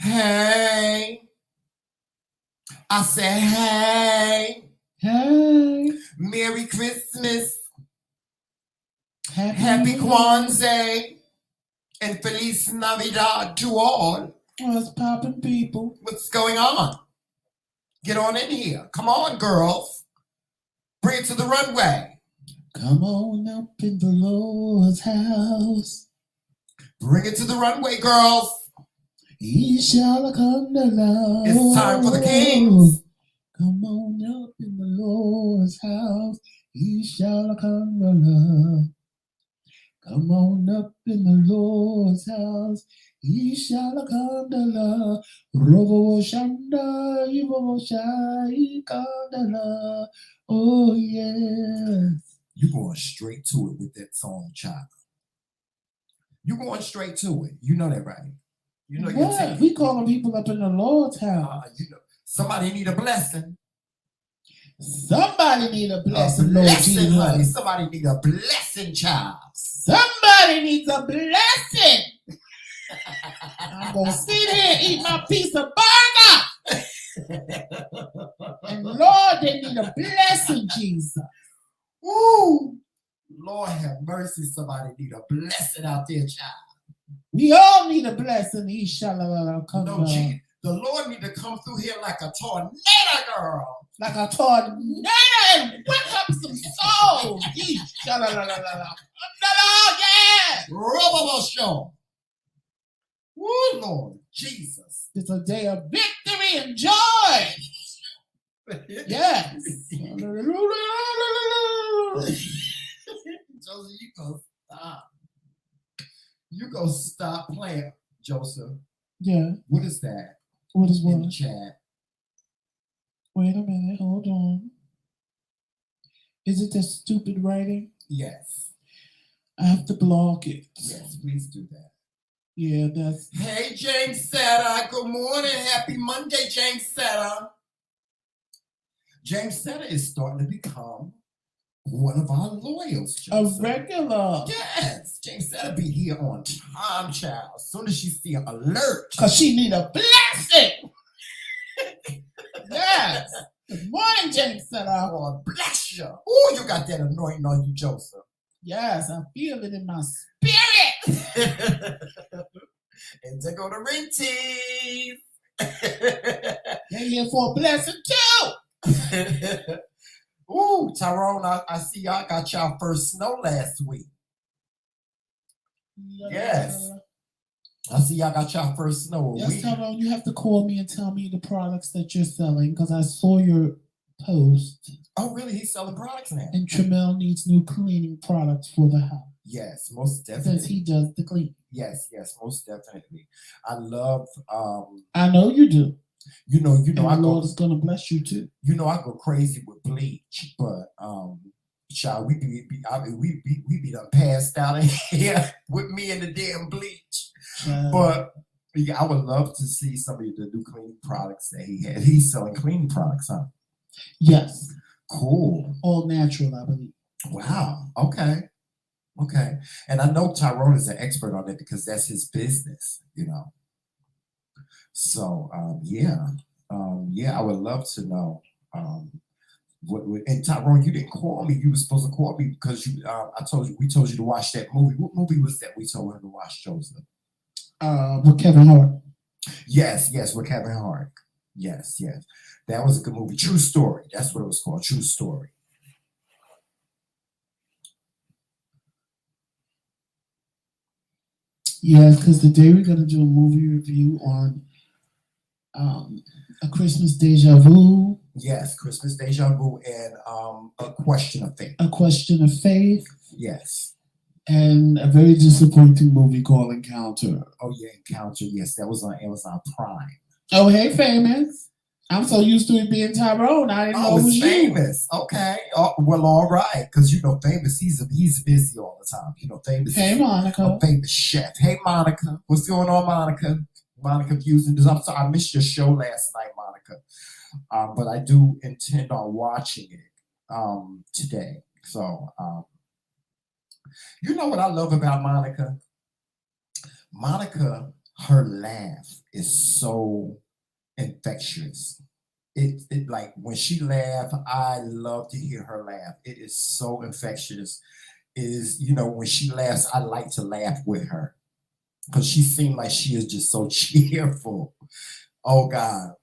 Hey, I said, hey, Hey, Merry Christmas, happy Happy New Year. Kwanzaa, and Feliz Navidad to all. What's poppin', people? What's going on? Get on in here. Come on, girls. Bring it to the runway. Come on up in the Lord's house. Bring it to the runway, girls. He shall come to love. It's time for the Kings. Come on up in the Lord's house. He shall come to love. Come on up in the Lord's house. He shall come to love. Robo Shanda, Yibo Shai, come to love. Oh, yes. You're going straight to it with that song, child. You're going straight to it. You know that, right? You know what? We calling people up in the Lord's house. You know, somebody need a blessing. Somebody need a blessing, Lord Jesus. Honey. Somebody need a blessing, child. Somebody needs a blessing. I'm gonna sit here and eat my piece of burger. And Lord, they need a blessing, Jesus. Ooh, Lord have mercy. Somebody need a blessing out there, child. We all need a blessing. He shall come. No, Jesus. The Lord need to come through here like a tornado, girl. Like a tornado and whip up some souls. He shall yeah. Rubber show. Woo, Lord Jesus. It's a day of victory and joy. Yes. Joseph, you go stop. You go stop playing, Joseph. Yeah. What is that? What is what? In the chat. Wait a minute. Hold on. Is it that stupid writing? Yes. I have to block it. Yes, please do that. Yeah, that's... Hey, James Seta. Good morning. Happy Monday, James Seta. James Seta is starting to become one of our loyals, Joseph. A regular. Yes. James Seta be here on time, child. As soon as she see an alert. Because she need a blessing. Yes. Good morning, James Seta. Oh, bless you. Oh, you got that anointing on you, Joseph. Yes, I feel it in my spirit. And to go to Renties. They're here for a blessing too. Ooh, Tyrone, I see y'all got y'all first snow last week. Yes. I see y'all got y'all first snow. Yes, Tyrone, you have to call me and tell me the products that you're selling because I saw your post. Oh, really? He's selling products now. And Tremel needs new cleaning products for the house. Yes, most definitely. Because he does the cleaning. Yes, most definitely. I love. I know you do. You know. And the Lord is gonna bless you too. You know, I go crazy with bleach, but child, we be done passed out in here with me and the damn bleach. But yeah, I would love to see some of the new cleaning products that he had. He's selling cleaning products, huh? Yes. Cool. All natural, I believe. Wow. Okay. And I know Tyrone is an expert on it because that's his business, you know. So yeah, I would love to know. And Tyrone, you didn't call me. You were supposed to call me because we told you to watch that movie. What movie was that we told him to watch, Joseph? With Kevin Hart. Yes, with Kevin Hart. Yes. That was a good movie. True Story. That's what it was called. True Story. Yes, because today we're going to do a movie review on A Christmas Deja Vu. Yes, Christmas Deja Vu and A Question of Faith. A Question of Faith. Yes. And a very disappointing movie called Encounter. Oh, yeah, Encounter. Yes, that was on Amazon Prime. Oh, hey, Famous. I'm so used to it being Tyrone. I didn't know it was Famous. You. Okay. Oh, well, all right. Because, you know, Famous, he's busy all the time. You know, Famous. Hey, Monica. A famous chef. Hey, Monica. What's going on, Monica? Monica Fusing. I'm sorry, I missed your show last night, Monica. But I do intend on watching it today. So, you know what I love about Monica? Monica her laugh is so infectious. It like when she laugh, I love to hear her laugh. It is so infectious. It is, when she laughs, I like to laugh with her because she seemed like she is just so cheerful. Oh God.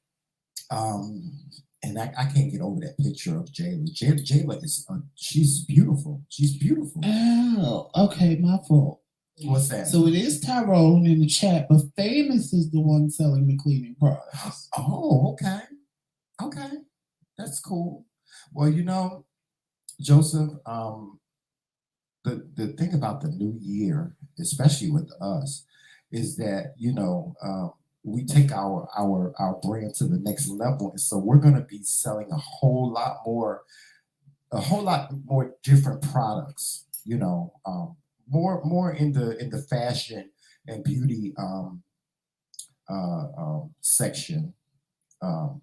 Um, and I can't get over that picture of Jayla. Jayla is she's beautiful. She's beautiful. Oh, okay, my fault. What's that? So it is Tyrone in the chat, but Famous is the one selling the cleaning products. Oh, okay. Okay. That's cool. Well, Joseph, the thing about the new year, especially with us, is that we take our brand to the next level, and so we're going to be selling a whole lot more different products. More in the fashion and beauty section. Um,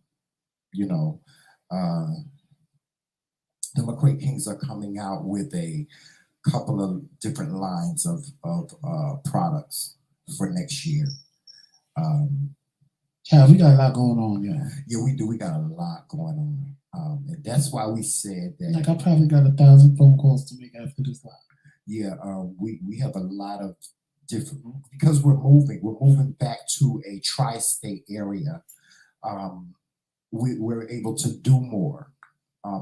you know, uh, the TheMKingz are coming out with a couple of different lines of products for next year. Yeah, we got a lot going on, yeah. Yeah, we do. We got a lot going on, and that's why we said that. Like I probably got 1,000 phone calls to make after this live. Yeah, we have a lot of different because we're moving. We're moving back to a tri-state area. We're able to do more,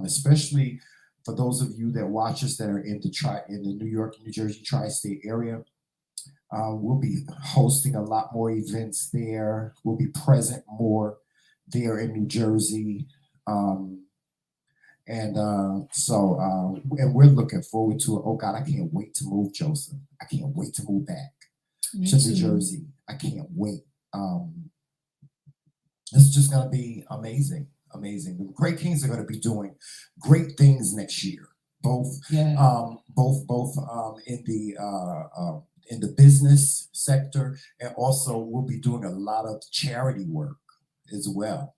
especially for those of you that watch us that are in the New York, New Jersey tri-state area. We'll be hosting a lot more events there. We'll be present more there in New Jersey. And we're looking forward to it. Oh God, I can't wait to move, Joseph. I can't wait to move back to New Jersey. I can't wait. It's just gonna be amazing. Amazing. The Great Kings are gonna be doing great things next year. Both in the business sector, and also we'll be doing a lot of charity work as well.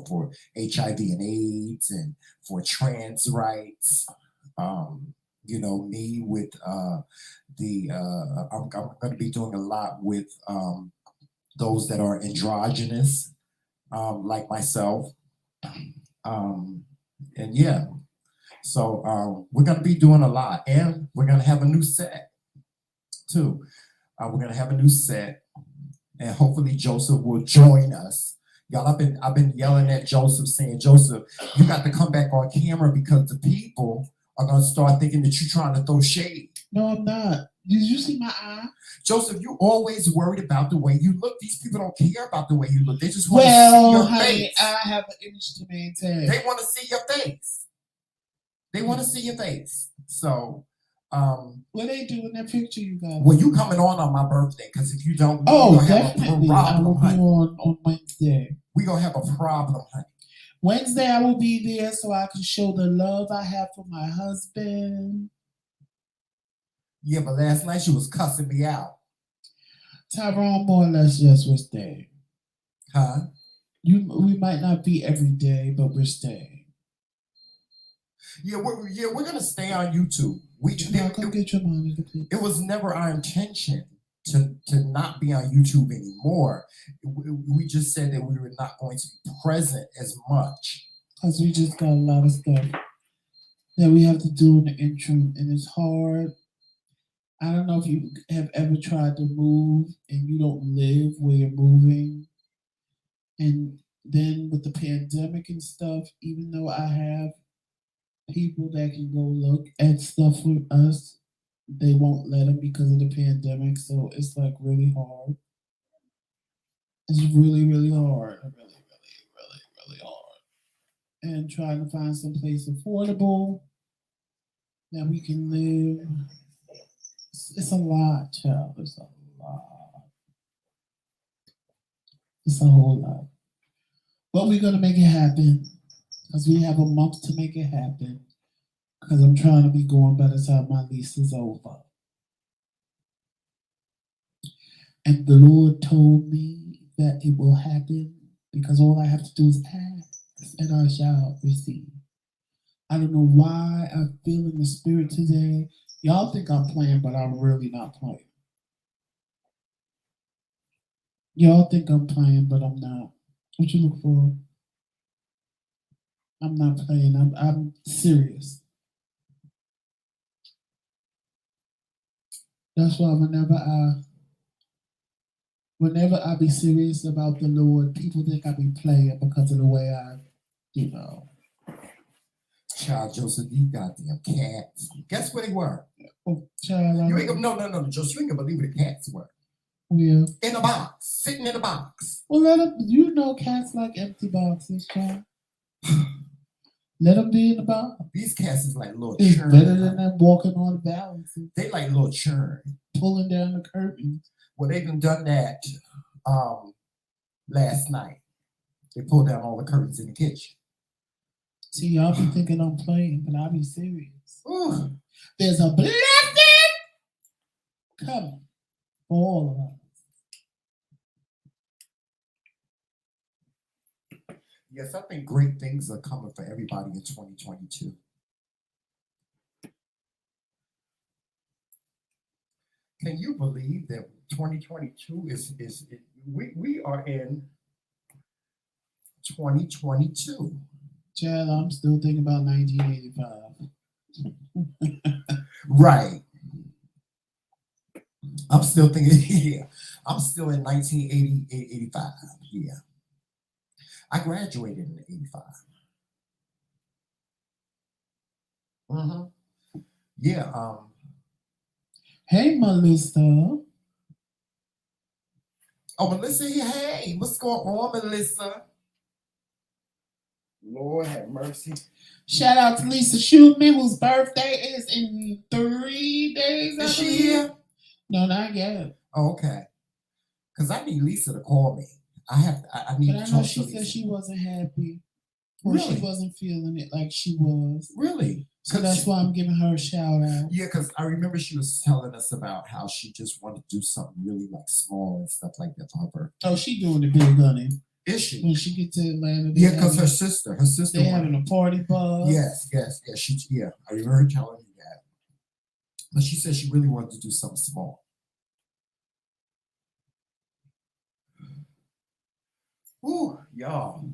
For HIV and AIDS and for trans rights. Me with I'm going to be doing a lot with those that are androgynous, like myself. And yeah, so we're going to be doing a lot, and we're going to have a new set too. We're going to have a new set, and hopefully Joseph will join us. Y'all, I've been yelling at Joseph, saying, Joseph, you got to come back on camera because the people are gonna start thinking that you're trying to throw shade. No, I'm not. Did you see my eye? Joseph, you always worried about the way you look. These people don't care about the way you look. They just want to see your face. I have an image to maintain. They want to see your face. They want to see your face. So what they do in that picture, you guys? Well, you coming on my birthday, because if you don't, definitely, I will be on Wednesday. We're gonna have a problem, honey. Wednesday, I will be there so I can show the love I have for my husband. Yeah, but last night she was cussing me out. Tyrone, more or less, yes, we're staying. Huh? We might not be every day, but we're staying. Yeah, we're gonna stay on YouTube. It was never our intention to not be on YouTube anymore. We just said that we were not going to be present as much because we just got a lot of stuff that we have to do in the interim, and it's hard. I don't know if you have ever tried to move and you don't live where you're moving, and then with the pandemic and stuff, even though I have people that can go look at stuff with us, they won't let them because of the pandemic. So it's like really hard. It's really, really hard. Really, really, really, really hard. And trying to find some place affordable that we can live. It's a lot, child. It's a lot. It's a whole lot. But we're going to make it happen because we have a month to make it happen. Because I'm trying to be going by the time my lease is over. And the Lord told me that it will happen because all I have to do is ask and I shall receive. I don't know why I feel in the spirit today. Y'all think I'm playing, but I'm really not playing. Y'all think I'm playing, but I'm not. What you look for? I'm not playing. I'm serious. That's why whenever I be serious about the Lord, people think I be playing because of the way I, you know. Child Joseph, you goddamn cats. Guess where they were? Oh, child, You ain't gonna no, Joseph, you ain't gonna believe where the cats were. Yeah. In a box, sitting in a box. Well, let them. You know, cats like empty boxes, child. Let them be in the box. These cats is like little It's churn. better than them walking on the balances. They like little churn. Pulling down the curtains. Well, they done that last night. They pulled down all the curtains in the kitchen. See, y'all be thinking I'm playing, but I be serious. Ooh. There's a blessing coming for all of us. Yes, I think great things are coming for everybody in 2022. Can you believe that 2022 we are in 2022? Child, I'm still thinking about 1985. Right. I'm still thinking, yeah. I'm still in 1980, 85. Yeah. I graduated in 85. Mm-hmm. Yeah. Hey, Melissa. Oh, Melissa, hey, what's going on, Melissa? Lord have mercy. Shout out to Lisa Shootman, whose birthday is in 3 days. Is she here? No, not yet. Oh, okay. Because I need Lisa to call me. I need to talk to Lisa. But I know she said she wasn't happy. Or really? She wasn't feeling it like she was. Really? So that's why I'm giving her a shout out. Yeah, because I remember she was telling us about how she just wanted to do something really like small and stuff like that for her birthday. Oh, she doing the big honey. Is she? When she get to Atlanta. Yeah, because her sister. They having a party bus. Yes. Yeah, I remember her telling me that. But she said she really wanted to do something small. Ooh, y'all.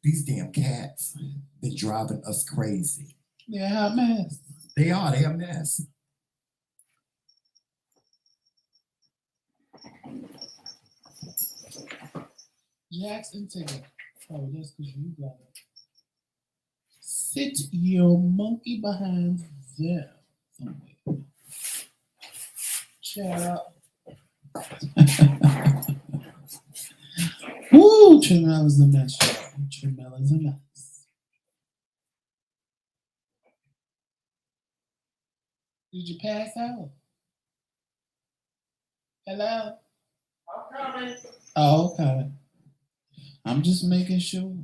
These damn cats been driving us crazy. They're a hot mess. They are. They a mess. Jackson ticket. Oh, that's because you got it. Sit your monkey behind there somewhere. Shut up. Woo, Tremella's a mess. Tremella's a mess. Did you pass out? Hello? I'm coming. Oh, okay. I'm just making sure.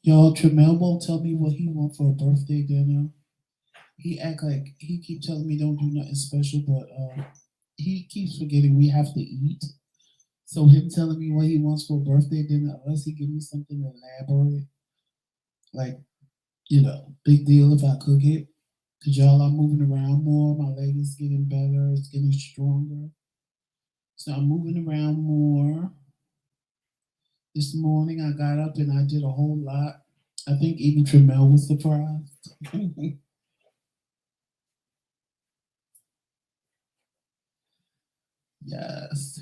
Y'all, Tremel won't tell me what he wants for a birthday dinner. He act like he keep telling me don't do nothing special, but he keeps forgetting we have to eat. So him telling me what he wants for a birthday dinner, unless he give me something elaborate, like, big deal if I cook it. Cause y'all, I'm moving around more. My leg is getting better. It's getting stronger. So I'm moving around more. This morning I got up and I did a whole lot. I think even Tremel was surprised. Yes.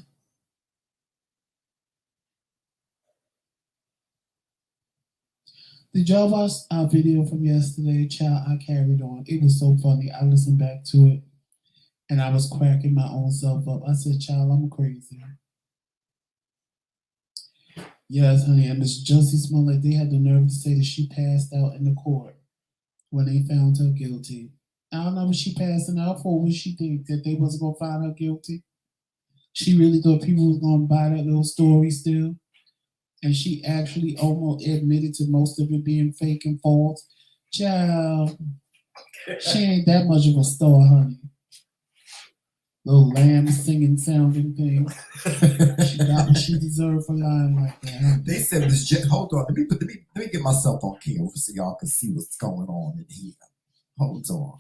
Did y'all watch our video from yesterday? Child, I carried on. It was so funny. I listened back to it and I was cracking my own self up. I said, child, I'm crazy. Yes, honey. And Miss Jussie Smollett, they had the nerve to say that she passed out in the court when they found her guilty. I don't know what she passing out for. What she think? That they wasn't going to find her guilty? She really thought people was going to buy that little story still? And she actually almost admitted to most of it being fake and false. Child, she ain't that much of a star, honey. Little lamb singing sounding thing. She got what she deserved for lying like that. They said this. Hold on. Let me get myself on camera so y'all can see what's going on in here. Hold on.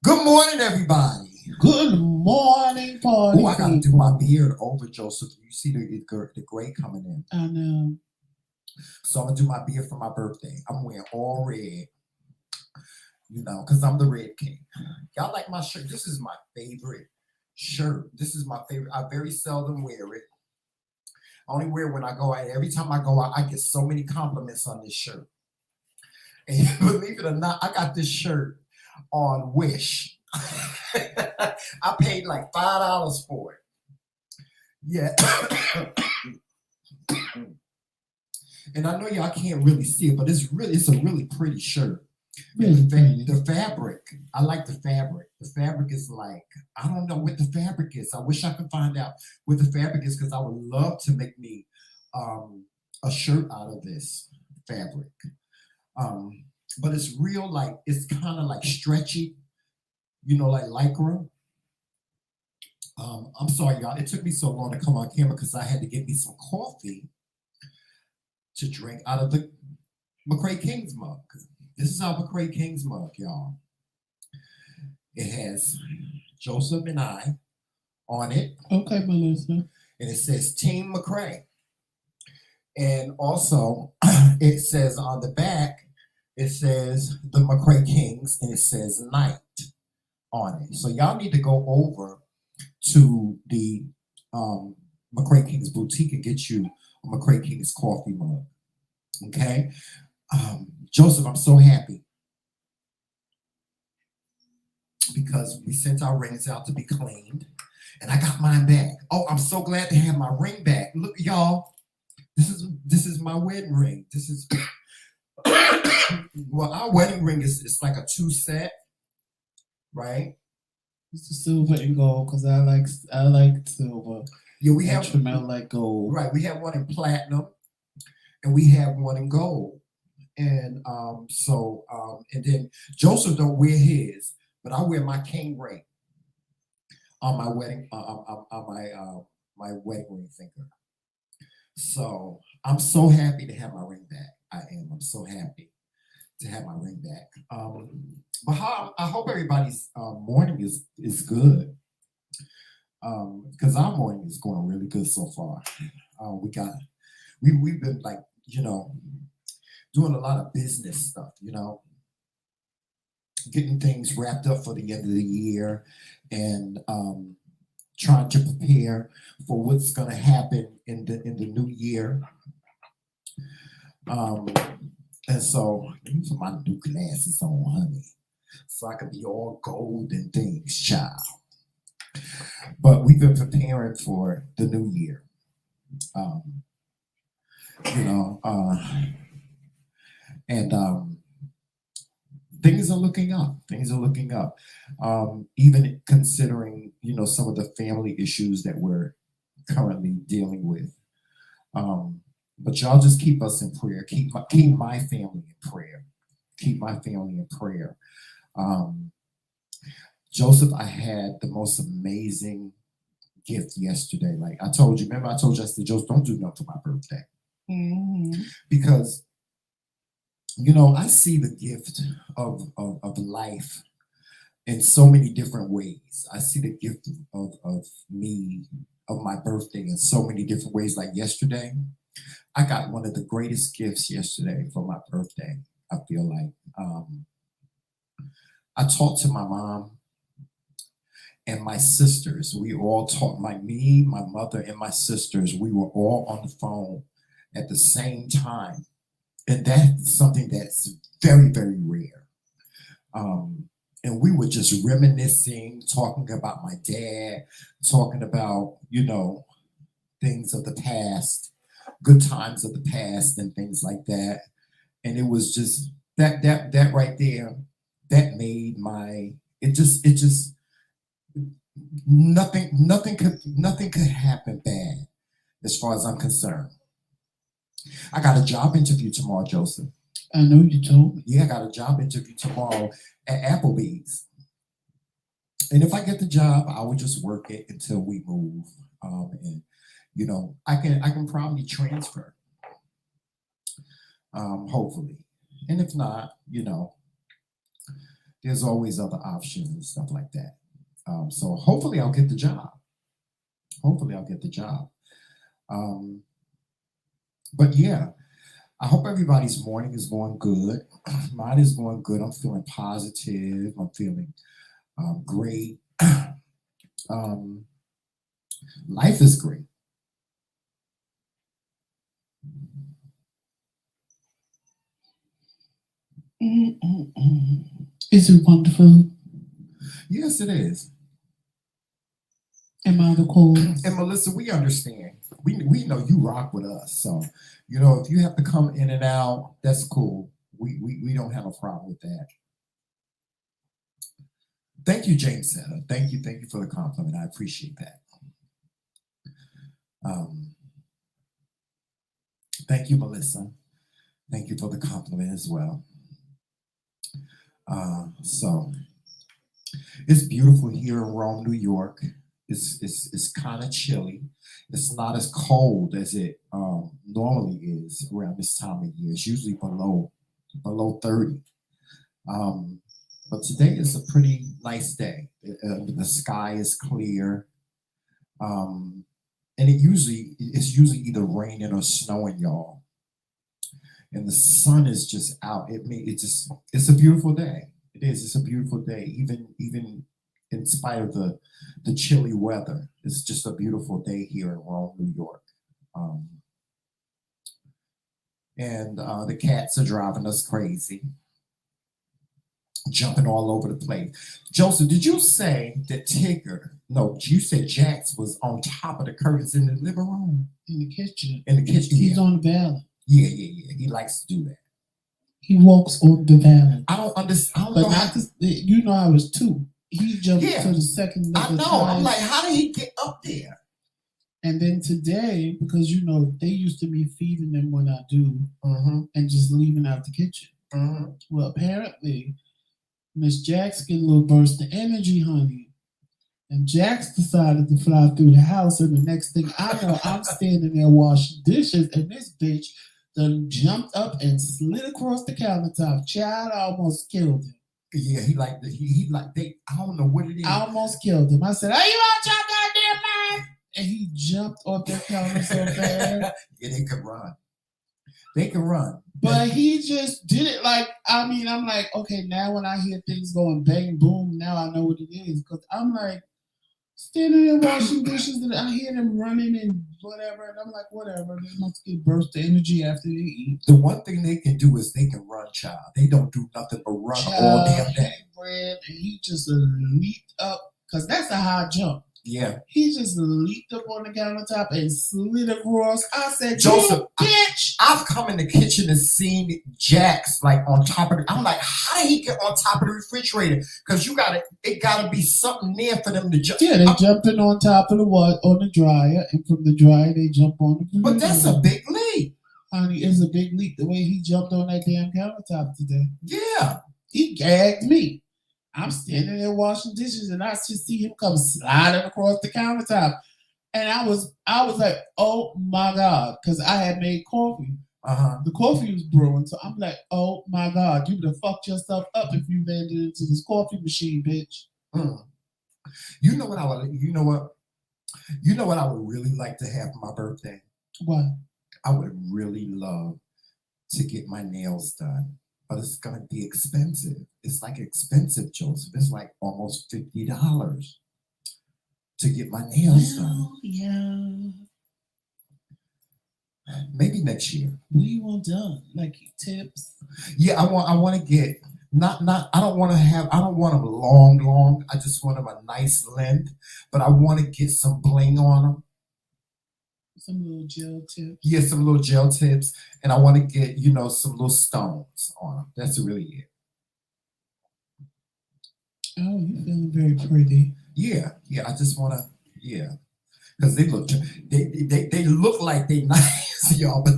Good morning, everybody. Good morning, party. Oh, I gotta do my beard over, Joseph. You see the gray coming in. I know. So I'm gonna do my beard for my birthday. I'm wearing all red, you know, because I'm the Red King. Y'all like my shirt? This is my favorite shirt. This is my favorite. I very seldom wear it. I only wear it when I go out. Every time I go out, I get so many compliments on this shirt. And believe it or not, I got this shirt on Wish. I paid like $5 for it. Yeah. And I know y'all can't really see it, but it's a really pretty shirt. Really pretty. The fabric, I like the fabric. The fabric is like, I don't know what the fabric is. I wish I could find out what the fabric is because I would love to make me a shirt out of this fabric. But it's real, like, it's kind of like stretchy, you know, like Lycra. I'm sorry, y'all. It took me so long to come on camera because I had to get me some coffee to drink out of the TheMKingz mug. This is our TheMKingz mug, y'all. It has Joseph and I on it. Okay, Melissa. And it says Team McCray. And also, it says on the back, it says the TheMKingz, and it says night on it. So y'all need to go over to the TheMKingz boutique and get you a TheMKingz coffee mug. Okay? Joseph, I'm so happy because we sent our rings out to be cleaned and I got mine back. Oh, I'm so glad to have my ring back. Look, y'all, this is my wedding ring. This is well, our wedding ring is like a 2-set, right? It's the silver and gold because I like silver. Yeah, we have smell like gold. Right, we have one in platinum and we have one in gold. And and then Joseph don't wear his, but I wear my king ring on my wedding my wedding ring finger. So I'm so happy to have my ring back. I am. I'm so happy to have my ring back. But I hope everybody's morning is good. Because our morning is going really good so far. We've been like, you know, doing a lot of business stuff, you know, getting things wrapped up for the end of the year and trying to prepare for what's going to happen in the new year. And so let me put my new glasses on, honey, so I can be all gold and things, child. But we've been preparing for the new year. You know, and things are looking up. Things are looking up. Even considering, you know, some of the family issues that we're currently dealing with. But y'all just keep us in prayer. Keep my family in prayer. Keep my family in prayer. Joseph, I had the most amazing gift yesterday. Like I told you, remember I told you, I said, Joseph, don't do nothing for my birthday. Mm-hmm. Because, you know, I see the gift of life in so many different ways. I see the gift of my birthday in so many different ways. Like yesterday, I got one of the greatest gifts yesterday for my birthday. I feel like I talked to my mom and my sisters. We all talked, my mother, and my sisters. We were all on the phone at the same time. And that's something that's very, very rare. And we were just reminiscing, talking about my dad, talking about, you know, things of the past, good times of the past and things like that. And it was just that right there, that made it just nothing could happen bad as far as I'm concerned. I got a job interview tomorrow, Joseph. I know you told me. Yeah, I got a job interview tomorrow at Applebee's. And if I get the job, I will just work it until we move. And you know, I can probably transfer. Hopefully. And if not, you know, there's always other options and stuff like that. So hopefully I'll get the job. Hopefully I'll get the job. Um, but yeah, I hope everybody's morning is going good. Mine is going good. I'm feeling positive. I'm feeling great. um, Life is great. Is it wonderful? Yes, it is. Am I the cause? And Melissa, we understand. We know you rock with us. So, if you have to come in and out, that's cool. We don't have a problem with that. Thank you, James Setter. Thank you for the compliment. I appreciate that. Um, Thank you, Melissa. Thank you for the compliment as well. So it's beautiful here in Rome, New York. It's kind of chilly. It's not as cold as it normally is around this time of year. It's usually below 30. Um, but today is a pretty nice day. The sky is clear, um, and it's usually either raining or snowing, y'all. And the sun is just out. It's a beautiful day. It is. It's a beautiful day. Even in spite of the chilly weather, it's just a beautiful day here in Rome, New York. Um, and the cats are driving us crazy, jumping all over the place. Joseph, did you say that Tigger? No, you said Jax was on top of the curtains in the living room, In the kitchen. in the kitchen. He's on the ballot. Yeah. He likes to do that. He walks on the ballot. I don't understand. I don't But know. not this, you know, I was two. He jumped Yeah. to the second I level know. time. I'm like, how did he get up there? And then today, because they used to be feeding them when I do, Mm-hmm. and just leaving out the kitchen. Mm-hmm. Well, apparently, Miss Jax get a little burst of energy, honey. And Jax decided to fly through the house, and the next thing I know, I'm standing there washing dishes, and this bitch done jumped up and slid across the countertop. Child, I almost killed him. Yeah, he like they. I don't know what it is. I almost killed him. I said, "Are you out your goddamn mind?" And he jumped off that counter so fast. Yeah, they can run. They can run. But he just did it I'm like, okay, now when I hear things going bang, boom, now I know what it is. Because I'm like, standing there washing dishes and I hear them running and whatever. And I'm like, whatever. They must get burst of energy after they eat. The one thing they can do is they can run, child. They don't do nothing but run all damn day. And he just leaped up because that's a high jump. Yeah. He just leaped up on the countertop and slid across. I said, Joseph, bitch. I've come in the kitchen and seen Jax like on top of it. I'm like, how did he get on top of the refrigerator? Because it gotta be something there for them to jump. Yeah, they jumping on top of on the dryer, and from the dryer they jump on the refrigerator. But that's a big leap. Honey, it's a big leap the way he jumped on that damn countertop today. Yeah. He gagged me. I'm standing there washing dishes and I just see him come sliding across the countertop. And I was like, oh my God, because I had made coffee. The coffee was brewing. So I'm like, oh my God, you would have fucked yourself up if you landed into this coffee machine, bitch. You know what I would really like to have for my birthday? What? I would really love to get my nails done. But it's gonna be expensive. It's like expensive, Joseph. It's like almost $50 to get my nails done. Yeah. Maybe next year. What do you want done? Like tips? Yeah, I want to get not. I don't want them long. I just want them a nice length. But I want to get some bling on them. Some little gel tips. Yeah, some little gel tips, and I want to get some little stones on them. That's really it. Oh, you're feeling very pretty. Yeah. I just want to. Yeah, because they look like they nice, y'all, but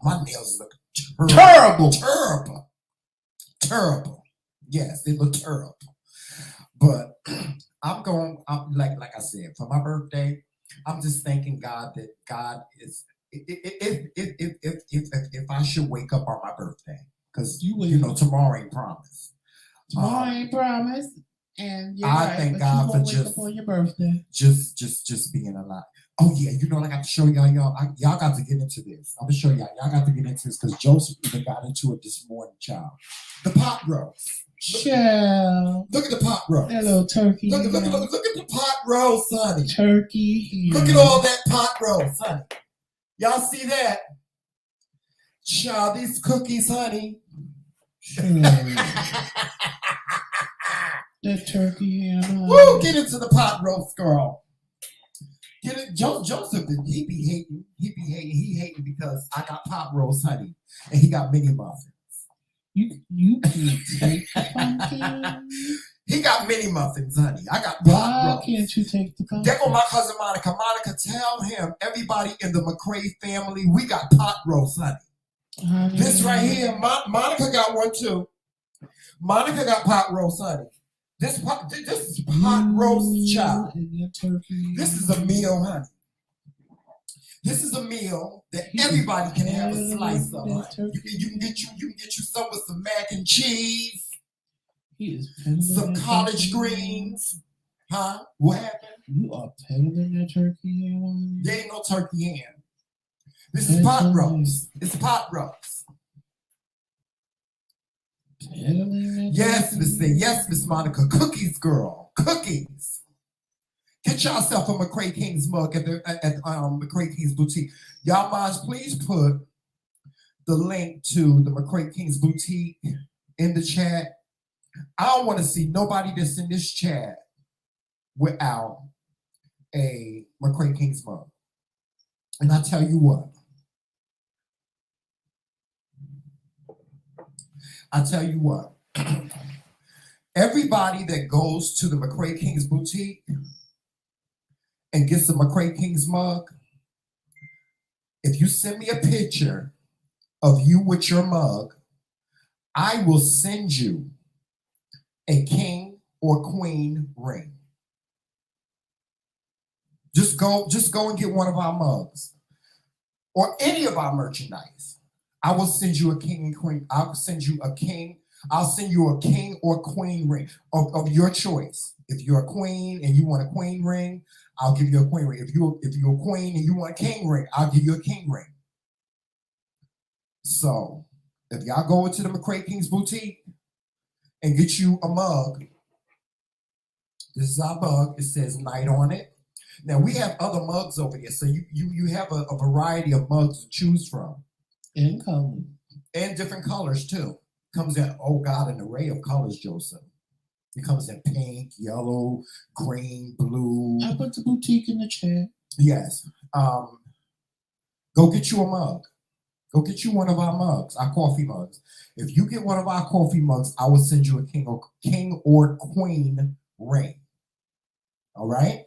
my nails look terrible. Yes, they look terrible. But I'm like I said, for my birthday. I'm just thanking God that God is. If I should wake up on my birthday, because tomorrow ain't promised. Tomorrow ain't promised. And you're I right, thank but God you for won't wake up on your birthday. just being alive. Oh yeah, you know what I got to show y'all. Y'all got to get into this. I'm gonna show y'all. Y'all got to get into this because Joseph even got into it this morning, child. The pot roast. Child. Look at the pot roast. That little turkey. Look at the pot roast, honey. Turkey. Look at all that pot roast, honey. Y'all see that? Child, these cookies, honey. That turkey and woo, get into the pot roast, girl. Get it, Joseph. He hating because I got pot roast, honey, and he got mini muffins. You can't take the pumpkin. He got mini muffins, honey. I got pot Why roast. can't you take the pumpkin? There go my cousin Monica. Monica, tell him, everybody in the McCray family, we got pot roast, honey. This right here, Monica got one too. Monica got pot roast, honey. This is pot roast, child. This is a meal, honey. This is a meal that everybody can have a slice of. You can get you some with some mac and cheese, some collard greens. Huh? What happened? You are peddling that turkey ham. There ain't no turkey ham. This is pot roast. It's pot roast. Yes, Miss Monica. Cookies, girl. Cookies. Get yourself a McCray-King's mug at McCray-King's boutique. Y'all minds, please put the link to the McCray-King's boutique in the chat. I don't want to see nobody that's in this chat without a McCray-King's mug. And I tell you what. Everybody that goes to the McCray-King's boutique and gets a McCray-King's mug, if you send me a picture of you with your mug, I will send you a king or queen ring. Just go and get one of our mugs or any of our merchandise. I will send you a king and queen. I'll send you a king or queen ring of your choice. If you're a queen and you want a queen ring, I'll give you a queen ring. If you're a queen and you want a king ring, I'll give you a king ring. So if y'all go into the McCray-King's boutique and get you a mug, this is our mug. It says Night on it. Now we have other mugs over here, so you have a variety of mugs to choose from. And colors. And different colors too. Comes in, oh God, an array of colors, Joseph. It comes in pink, yellow, green, blue. I put the boutique in the chat. Yes. Go get you a mug. Go get you one of our mugs, our coffee mugs. If you get one of our coffee mugs, I will send you a king or queen ring. All right?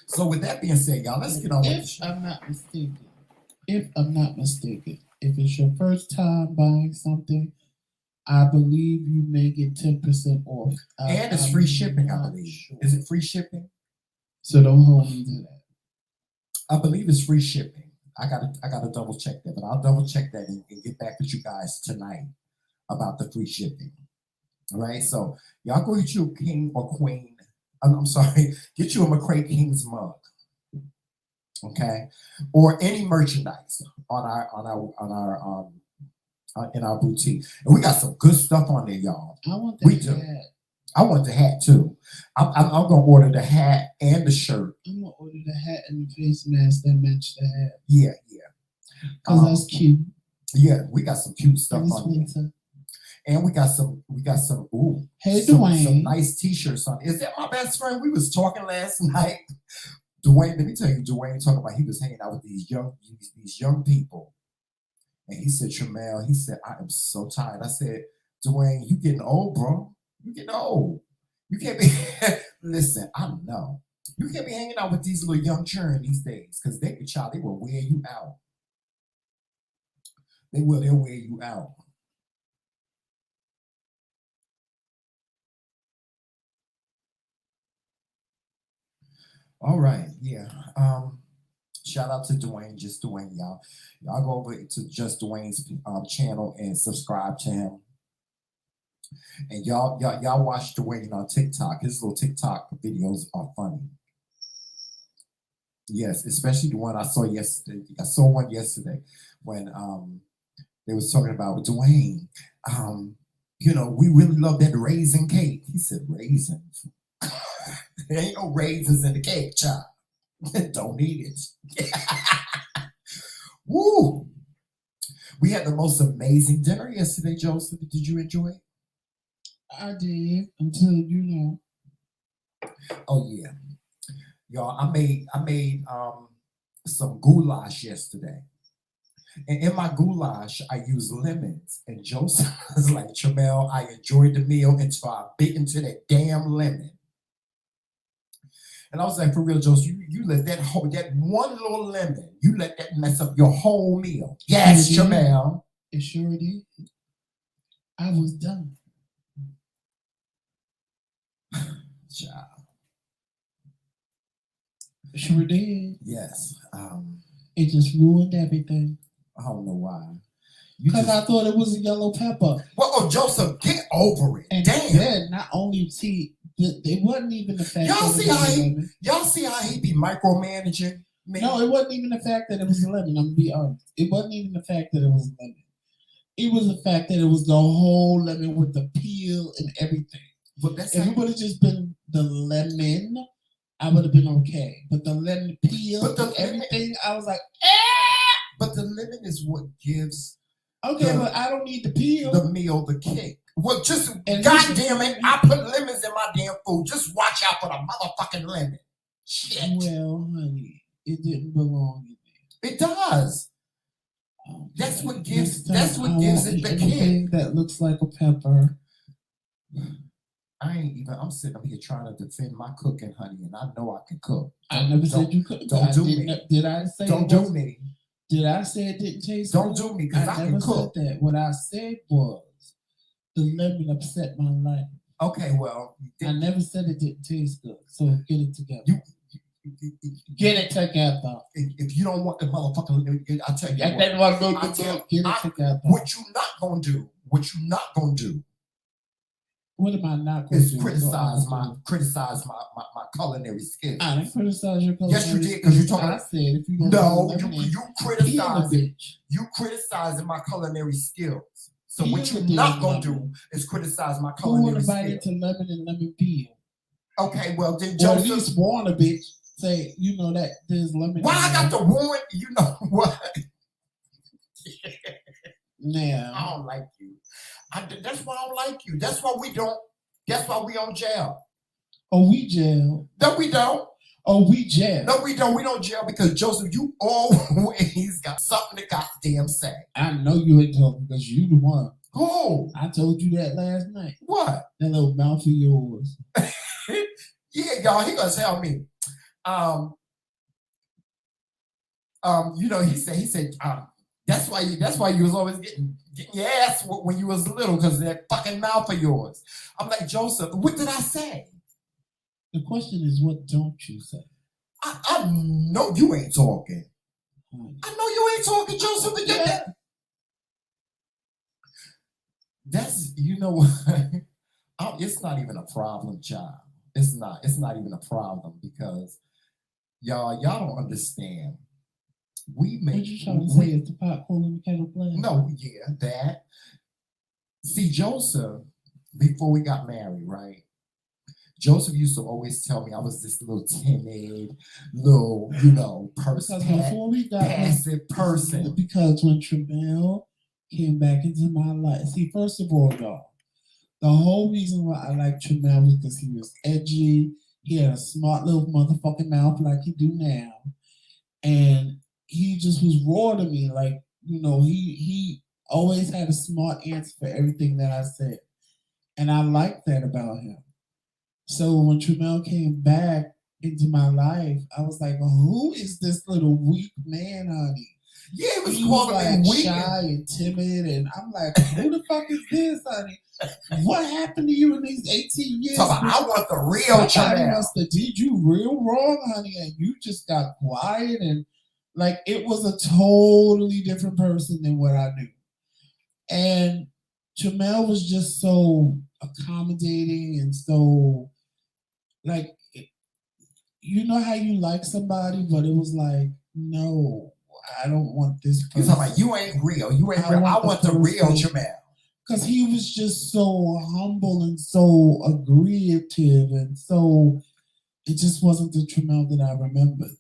So with that being said, y'all, let's get on with the show. If I'm not mistaken, if it's your first time buying something, I believe you may get 10% off. And it's free shipping, I believe. Sure. Is it free shipping? So don't hold me to that. I believe it's free shipping. I gotta double check that, but I'll double check that and get back with you guys tonight about the free shipping. All right, so y'all go get you a king or queen. I'm sorry, get you a McCray-King's mug, okay, or any merchandise in our boutique, and we got some good stuff on there, y'all. I want the hat. I want the hat too. I'm gonna order the hat and the shirt. I'm gonna order the hat and the face mask that match the hat. Yeah. Cause that's cute. Yeah, we got some cute stuff on there. And we got some Dwayne. Some nice t-shirts on. Is that my best friend? We was talking last night. Dwayne, let me tell you, Dwayne talking about he was hanging out with these young people. And he said, Tramel, he said, I am so tired. I said, Dwayne, you getting old, bro. You getting old. You can't be listen, I know. You can't be hanging out with these little young children these days, because they will wear you out. They'll wear you out. All right, yeah. Shout out to Dwayne, just Dwayne, y'all. Y'all go over to Just Dwayne's channel and subscribe to him. And y'all watch Dwayne on TikTok. His little TikTok videos are funny. Yes, especially the one I saw yesterday. I saw one yesterday when they was talking about Dwayne. We really love that raisin cake. He said raisins. There ain't no raisins in the cake, child. Don't eat it. Woo! We had the most amazing dinner yesterday, Joseph. Did you enjoy it? I did until Oh yeah, y'all. I made some goulash yesterday, and in my goulash I used lemons. And Joseph was like, "Tramel, I enjoyed the meal until I bit into that damn lemon." And I was like, "For real, Joseph, you let that one little lemon, you let that mess up your whole meal." Yes, Sure did. Tramel. it sure did. I was done. Child. It sure did. Yes. It just ruined everything. I don't know why. Because I thought it was a yellow pepper. Well, oh, Joseph, get over it. And damn. then not only it wasn't even the fact Y'all that see it was how a he lemon. y'all see how he be micromanaging me? No, it wasn't even the fact that it was a lemon. I'm gonna be honest. It wasn't even the fact that it was a lemon. It was the fact that it was the whole lemon with the peel and everything. But that's if it would have just been the lemon, I would have been okay. But the lemon peel and everything, I was like, eh! But the lemon is what gives but I don't need the peel. The meal, the cake. Well, just goddamn it, I put lemons in my damn food. Just watch out for the motherfucking lemon. Shit. Well, honey, it didn't belong in there. It does. That's what gives it the kick. That looks like a pepper. I'm sitting up here trying to defend my cooking, honey, and I know I can cook. I never said you couldn't. Don't do me. Did I say don't do me? Did I say it didn't taste Don't good? do me, because I can never cook. said that. What I said was the lemon upset my life. Okay, well, I never said it didn't taste good. So get it together. Get it together. If you don't want the motherfucking, I'll tell you. Get it together. What you not gonna do? What you not gonna do? What am I not going to do? Criticize my culinary skills. I didn't criticize your culinary. Yes, you did, because you told me. I said if you don't you criticizing. You criticizing my culinary skills. So what you're not gonna do is criticize my culinary skills. Who invited to lemon and lemon peel? Okay, well then, Joseph, at least warn a bitch. Say that there's lemon. Why I got to warn? You know what? Now I don't like you. That's why I don't like you. That's why we don't. That's why we on jail. Oh, we jail. No, we don't. Oh, we jail. No, we don't. We don't jail because Joseph, you always got something to goddamn say. I know you ain't talking because you the one. Who? I told you that last night. What? That little mouth of yours. Yeah, y'all. He gonna tell me. He said. That's why you was always getting your ass when you was little, because of that fucking mouth of yours. I'm like, Joseph, what did I say? The question is, what don't you say? I know you ain't talking. I know you ain't talking, Joseph. Yeah. That's what. It's not even a problem, child. It's not even a problem because y'all don't understand. We make. What you trying to say? Is the pot calling the kettle black? No, yeah, that. See, Joseph, before we got married, right? Joseph used to always tell me I was this little timid, little, passive person. Because when Tramel came back into my life, see, first of all, y'all, the whole reason why I like Tramel was because he was edgy. He had a smart little motherfucking mouth like he do now, and he just was raw to me. Like, he always had a smart answer for everything that I said, and I liked that about him. So when Tramel came back into my life, I was like, well, who is this little weak man, honey? Yeah, he was like weak, shy and timid, and I'm like, who the fuck is this, honey? What happened to you in these 18 years? I want the real Tramel. Must have did you real wrong, honey, and you just got quiet, and it was a totally different person than what I knew. And Jamel was just so accommodating and so like, you know how you like somebody, but it was like, no, I don't want this You person. talking about you ain't real. You ain't real. I want the real Jamel. Because he was just so humble and so agreeative, and so it just wasn't the Jamel that I remembered.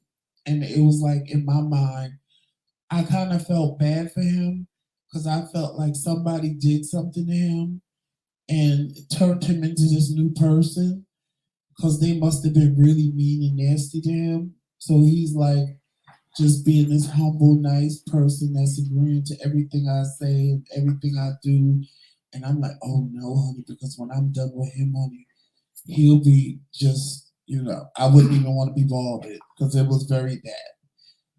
And it was like in my mind, I kind of felt bad for him because I felt like somebody did something to him and turned him into this new person because they must have been really mean and nasty to him. So he's like just being this humble, nice person that's agreeing to everything I say and everything I do. And I'm like, oh no, honey, because when I'm done with him, honey, he'll be just, I wouldn't even want to be bothered because it was very bad.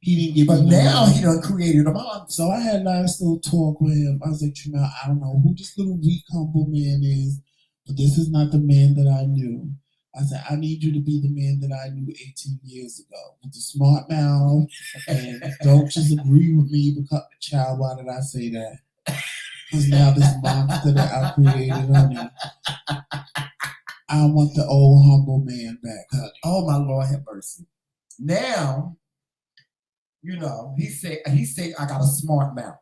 He didn't give But me now he done created a monster. So I had a nice little talk with him. I was like, I don't know who this little weak, humble man is, but this is not the man that I knew. I said, I need you to be the man that I knew 18 years ago with the smart mouth and don't just agree with me because, child, why did I say that? Because now this monster that I created, honey, I want the old humble man back, honey. Oh, my Lord, have mercy. Now, he said I got a smart mouth.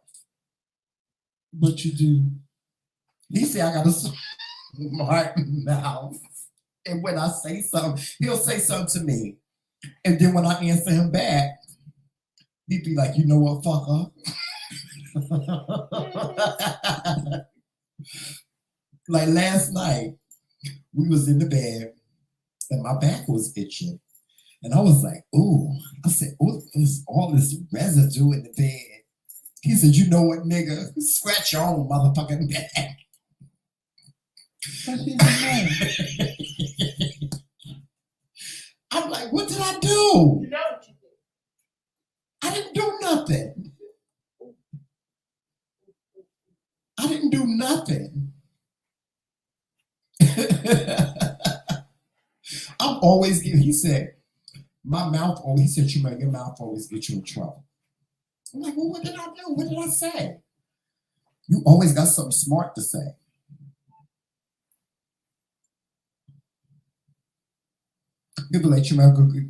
But you do. He said I got a smart mouth. And when I say something, he'll say something to me. And then when I answer him back, he'd be like, you know what, fucker? Like last night, we was in the bed and my back was itching. And I was like, ooh. I said, oh, there's all this residue in the bed. He said, you know what, nigga? Scratch your own motherfucking back. I'm like, what did I do? You know what you did. I didn't do nothing. I didn't do nothing. I'm always getting, he said, my mouth always, he said, your mouth always gets you in trouble. I'm like, well, what did I do? What did I say? You always got something smart to say. He'll be like,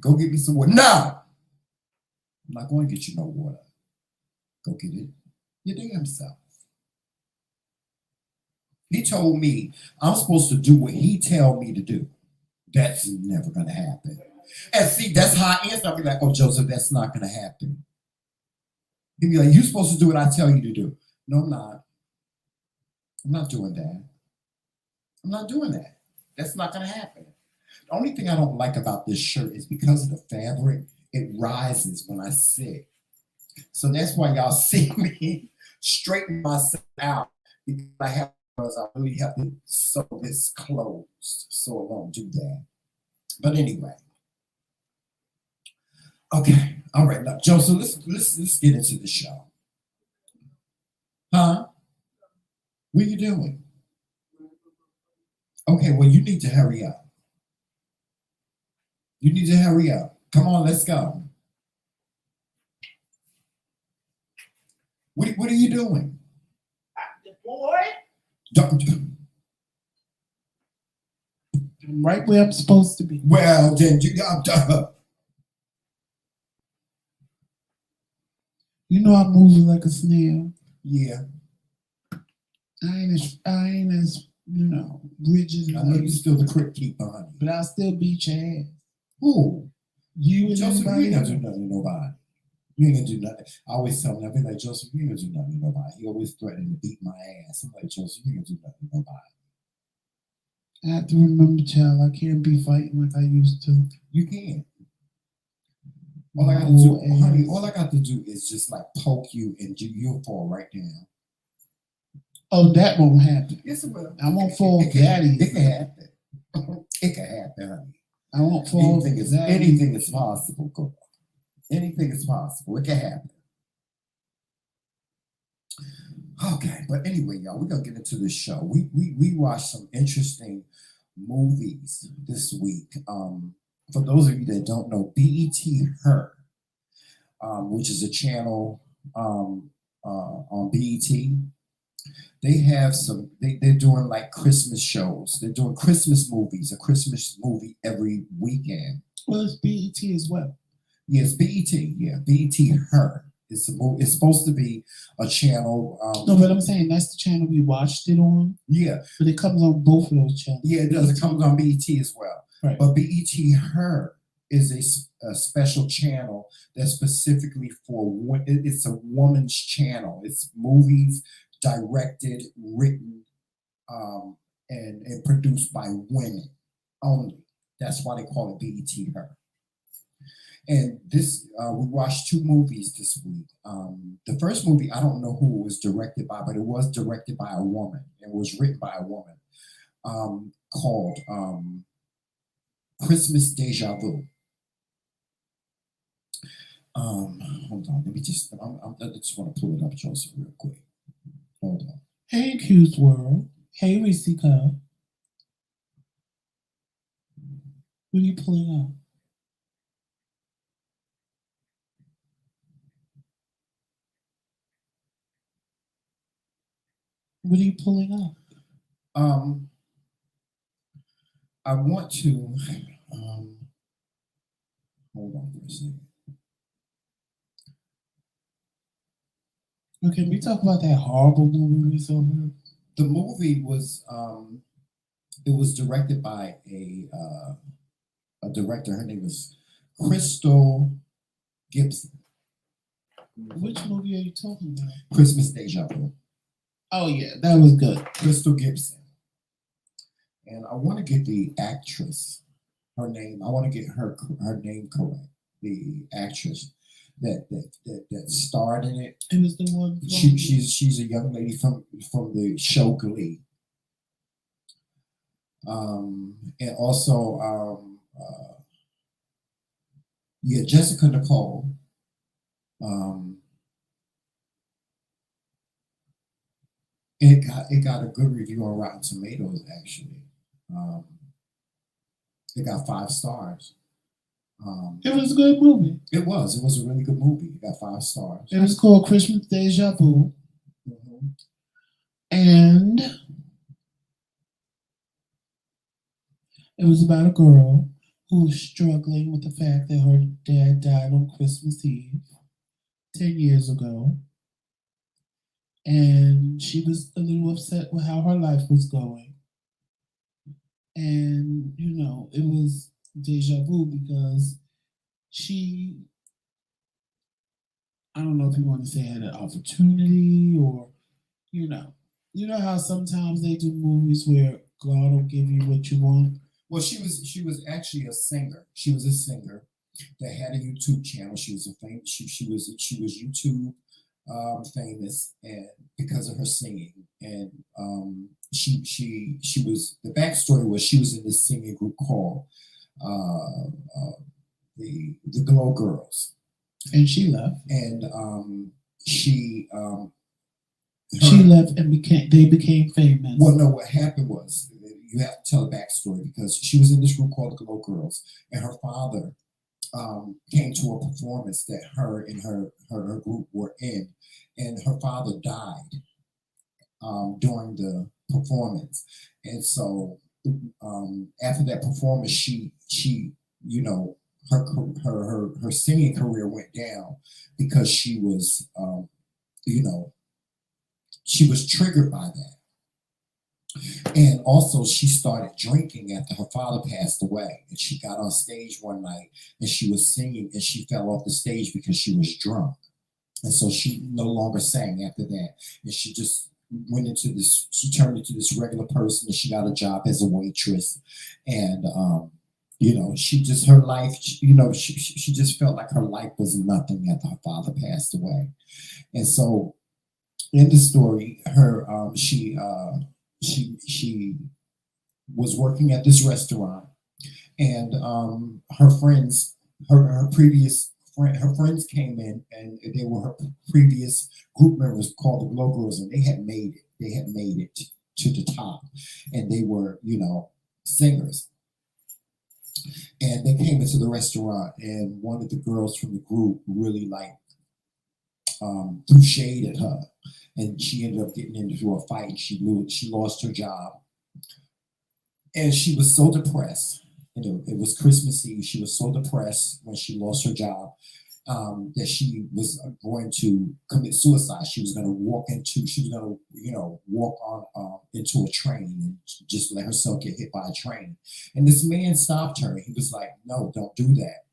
go get me some water. No! I'm not going to get you no water. Go get it your damn self. He told me I'm supposed to do what he tell me to do. That's never going to happen. And see, that's how I answer. I'll be like, oh, Joseph, that's not going to happen. He'd be like, you're supposed to do what I tell you to do. No, I'm not. I'm not doing that. I'm not doing that. That's not going to happen. The only thing I don't like about this shirt is because of the fabric, it rises when I sit. So that's why y'all see me straighten myself out because I really have to sew this closed so it won't do that. But anyway. Okay. All right. Now, Joseph, let's get into the show. Huh? What are you doing? Okay, well, you need to hurry up. You need to hurry up. Come on, let's go. What are you doing? The board. I'm right where I'm supposed to be. Well, then you know I'm moving like a snail. Yeah. I ain't as rigid. I know you're still the crypt keeper, honey. But I'll still beat your ass. Who? You and Joseph, you everybody ain't gonna else. do nothing to nobody. You ain't gonna do nothing. I always tell him, I be like, Joseph, you ain't gonna do nothing to nobody. He always threatening to beat my ass. I'm like, Joseph, you ain't gonna do nothing to nobody. I have to remember, child, I can't be fighting like I used to. You can. All I got to do, honey, all I got to do is just like poke you and you'll fall right down. Oh, that won't happen. Yes, it will. I won't fall that easy. It can happen. It can happen, honey. I won't fall anything is possible, girl. Anything is possible. It can happen. Okay, but anyway, y'all, we're gonna get into the show. We watched some interesting movies this week. For those of you that don't know, BET Her, which is a channel on BET, They have some. They're doing like Christmas shows. They're doing Christmas movies. A Christmas movie every weekend. Well, it's BET as well. Yes, BET. Yeah, BET. Her. It's a movie. It's supposed to be a channel. No, but I'm saying that's the channel we watched it on. Yeah, But it comes on both of those channels. yeah, it does. It comes on BET as well. Right. But BET. Her is a special channel that's specifically for it's a woman's channel. It's movies directed, written, and produced by women only. That's why they call it BET Her. And this, we watched two movies this week. The first movie, I don't know who it was directed by, but it was directed by a woman. It was written by a woman, called Christmas Deja Vu. Hold on, let me just. I just want to pull it up, Joseph, real quick. Hold on. Hey, Q's World. Hey, Reese Cup. What are you pulling up? What are you pulling up? I want to. Hold on for a second. Okay, we talk about that horrible movie we saw here. The movie was it was directed by a director. Her name was Crystal Gibson. Which movie are you talking about? Christmas Deja Vu. Oh yeah, that was good. Crystal Gibson. And I want to get the actress, her name. I want to get her name correct. The actress that starred in it. It was the one. She's a young lady from the show Glee. And also yeah, Jessica Nicole. It got a good review on Rotten Tomatoes actually. It got 5 stars. It was a good movie. It was a really good movie. It got 5 stars. It was called Christmas Deja Vu. Mm-hmm. And it was about a girl who was struggling with the fact that her dad died on Christmas Eve 10 years ago. And she was a little upset with how her life was going. And, you know, it was deja vu because she, I don't know if you want to say had an opportunity or, you know how sometimes they do movies where God will give you what you want. Well, she was actually a singer. She was a singer that had a YouTube channel. She was she was YouTube famous, and because of her singing. And she was, the backstory was she was in this singing group called the Glow Girls, and she left. And she left and they became famous. Well, no, what happened was, you have to tell the backstory, because she was in this group called the Glow Girls, and her father came to a performance that her and her group were in, and her father died during the performance. And so after that performance, she you know, her singing career went down because she was you know, she was triggered by that. And also she started drinking after her father passed away. And she got on stage one night and she was singing, and she fell off the stage because she was drunk. And so she no longer sang after that. And she just went into this, she turned into this regular person, and she got a job as a waitress. And you know, she just, her life, you know, she just felt like her life was nothing after her father passed away. And so in the story, her she was working at this restaurant, and her friends, her friends came in, and they were her previous group members called the Glow Girls, and they had made it. They had made it to the top, and they were, you know, singers. And they came into the restaurant, and one of the girls from the group really like threw shade at her, and she ended up getting into a fight. And she lost her job, and she was so depressed. It was Christmas Eve. She was so depressed when she lost her job that she was going to commit suicide. She was going to walk on into a train and just let herself get hit by a train. And this man stopped her. He was like, "No, don't do that."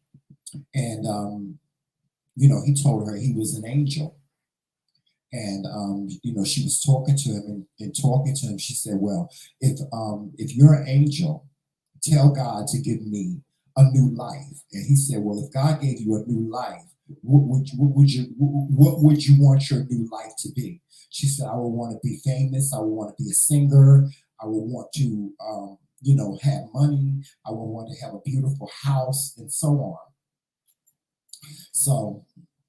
And he told her he was an angel. And she was talking to him, and talking to him, she said, "Well, if you're an angel, tell God to give me a new life." And he said, "Well, if God gave you a new life, what would you want your new life to be?" She said, "I would want to be famous. I would want to be a singer. I would want to have money. I would want to have a beautiful house, and so on." So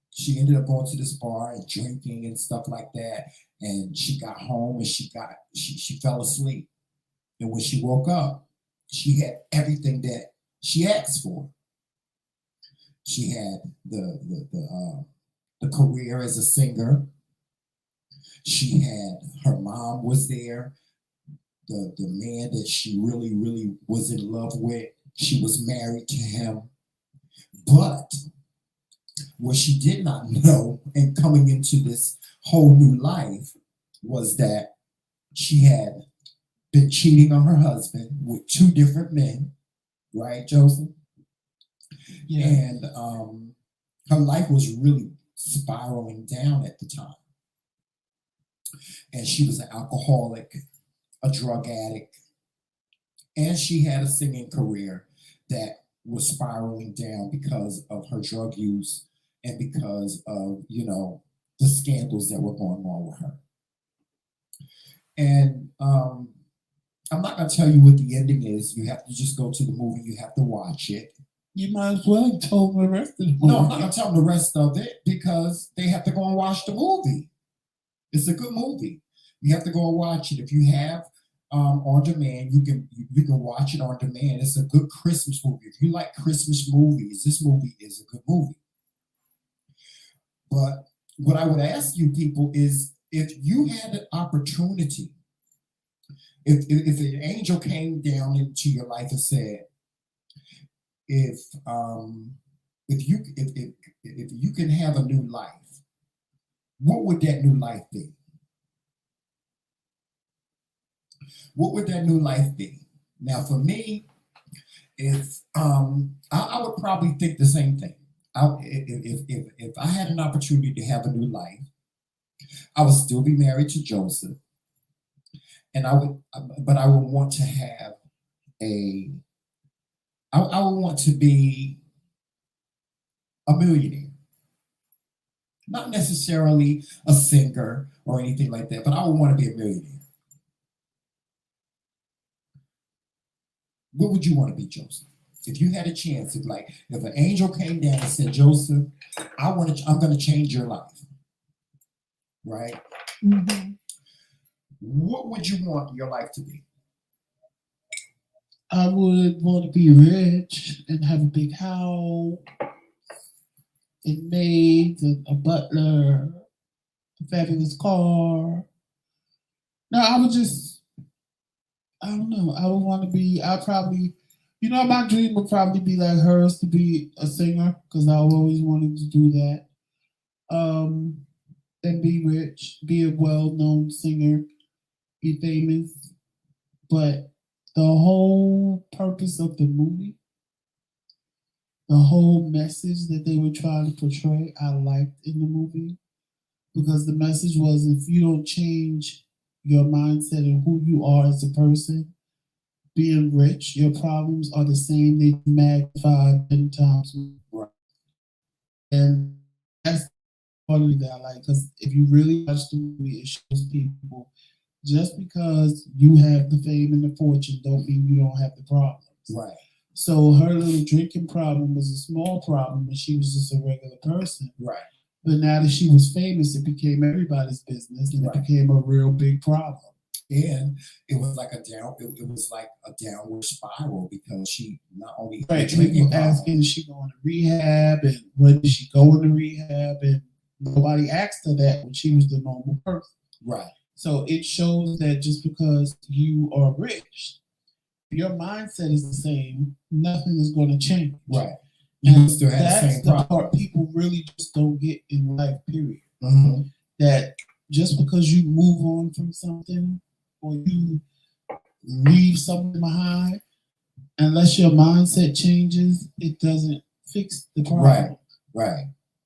she ended up going to this bar and drinking and stuff like that. And she got home, and she fell asleep. And when she woke up, she had everything that she asked for. She had the career as a singer. She had, her mom was there. The man that she really, really was in love with, she was married to him. But what she did not know, and coming into this whole new life, was that she had been cheating on her husband with two different men, right, Joseph? Yeah. And her life was really spiraling down at the time. And she was an alcoholic, a drug addict, and she had a singing career that was spiraling down because of her drug use and because of the scandals that were going on with her. And I'm not going to tell you what the ending is. You have to just go to the movie. You have to watch it. You might as well have told them the rest of the movie. No, I'm not going to tell them the rest of it because they have to go and watch the movie. It's a good movie. You have to go and watch it. If you have on demand, you can watch it on demand. It's a good Christmas movie. If you like Christmas movies, this movie is a good movie. But what I would ask you people is, if you had an opportunity, if an angel came down into your life and said, if you can have a new life, what would that new life be? What would that new life be? Now, for me, if I would probably think the same thing. If I had an opportunity to have a new life, I would still be married to Joseph, and I would want to have I would want to be a millionaire. Not necessarily a singer or anything like that, but I would want to be a millionaire. What would you want to be, Joseph? If you had a chance, if an angel came down and said, "Joseph, I'm going to change your life," right? Mm-hmm. What would you want your life to be? I would want to be rich and have a big house, and maids, a butler, a fabulous car. No, I don't know. I would want to be, my dream would probably be like hers, to be a singer, because I've always wanted to do that. And be rich, be a well-known singer, be famous. But the whole purpose of the movie, the whole message that they were trying to portray, I liked in the movie, because the message was, if you don't change your mindset and who you are as a person, being rich, your problems are the same. They magnified 10 times more. And that's part of that I like, because if you really watch the movie, it shows people, just because you have the fame and the fortune don't mean you don't have the problems. Right. So her little drinking problem was a small problem, and she was just a regular person. Right. But now that she was famous, it became everybody's business, and it became a real big problem. And it was like it was like a downward spiral, because she not only people asking, is she going to rehab, and when did she go into rehab, and Nobody asked her that when she was the normal person. Right. So it shows that just because you are rich, your mindset is the same, nothing is going to change. Right. You And will still have the that's same the problem. part people really just don't get in life, period. Mm-hmm. That just because you move on from something or you leave something behind, unless your mindset changes, it doesn't fix the problem. Right. Right.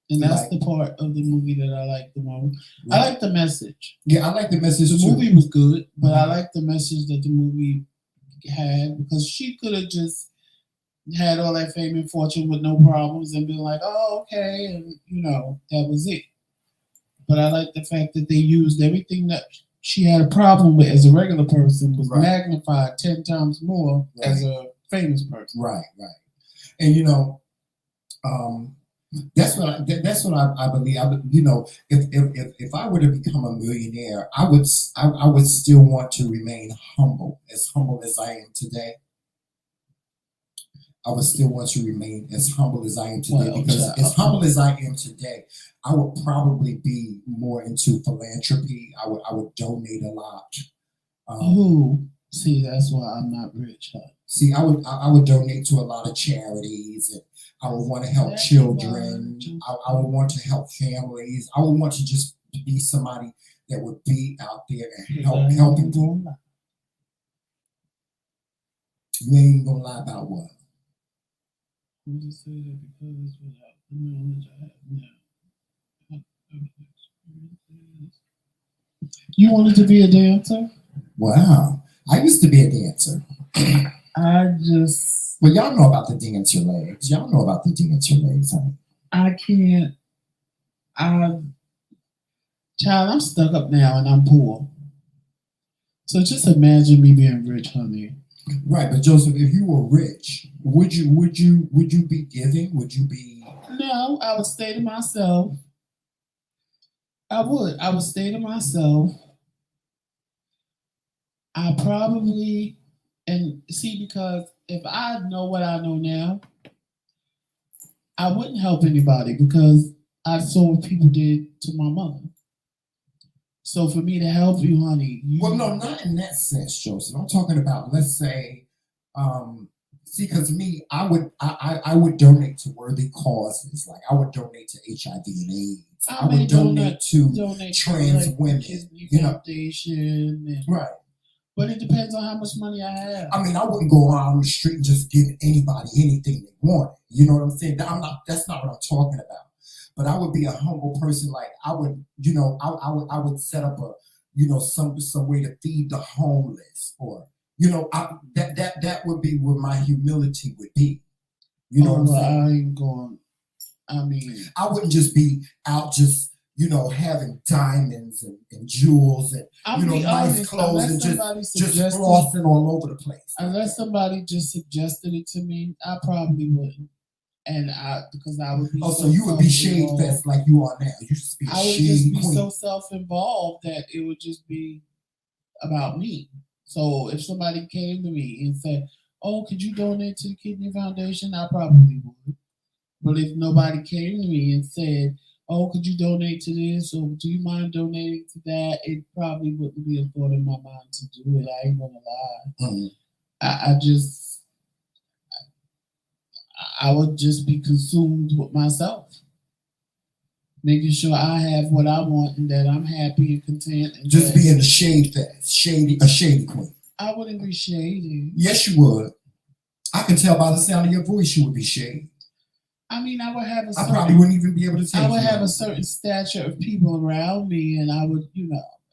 And that's Like- the part of the movie that I like the most. Right. I like the message. Yeah, I like the message The too. movie was good, but I Mhm. like the message that the movie had because she could have just had all that fame and fortune with no problems and been like, oh, okay, and that was it. But I like the fact that they used everything that she had a problem with as a regular person was Right. magnified 10 times more as Right. a famous person. Right. Right. And that's what I believe. If I were to become a millionaire, I would still want to remain humble as I am today. I would still want to remain as humble as I am today, Well, because child. as humble as I am today, I would probably be more into philanthropy. I would donate a lot. Ooh, see, that's why I'm not rich, huh? See, I would donate to a lot of charities, and I would want to help That's children. why. I would want to help families. I would want to just be somebody that would be out there and helping people. You ain't gonna lie about what? I'm just saying that because without the knowledge I have now, you wanted to be a dancer? Wow, I used to be a dancer. I just, Well, y'all know about the dancer legs. Y'all know about the dancer legs, huh? I can't. Child, I'm stuck up now and I'm poor. So just imagine me being rich, honey. Right, but Joseph, if you were rich, would you be giving? Would you be? No, I would stay to myself. I would stay to myself. I probably, and see, because if I know what I know now, I wouldn't help anybody because I saw what people did to my mother. So for me to help you, honey, Well, no, not in that sense, Joseph. I'm talking about, let's say, see, because me, I would donate to worthy causes. Like I would donate to HIV and AIDS. I would donate to trans women. Kidney You know, Foundation, and, right. but it depends on how much money I have. I mean, I wouldn't go around the street and just give anybody anything they wanted. You know what I'm saying? That's not what I'm talking about. But I would be a humble person. Like I would, I would set up a, some way to feed the homeless, or that would be where my humility would be. You know what I'm saying? I ain't going. I mean, I wouldn't just be out just having diamonds and jewels and nice clothes and just flossing all over the place. Unless somebody just suggested it to me, I probably wouldn't. And because I would be. Oh, so you would be shade fest like you are now. You just be I would just be so self-involved that it would just be about me. So if somebody came to me and said, "Oh, could you donate to the Kidney Foundation?" I probably would. But if nobody came to me and said, "Oh, could you donate to this?" or "Do you mind donating to that?" it probably wouldn't be a thought in my mind to do it. I ain't gonna lie. Mm-hmm. I would just be consumed with myself, making sure I have what I want and that I'm happy and content. And just being a shade fest, a shady queen. I wouldn't be shady. Yes, you would. I can tell by the sound of your voice you would be shady. I mean, I would have I probably wouldn't even be able to tell. I would have a certain stature of people around me, and I would,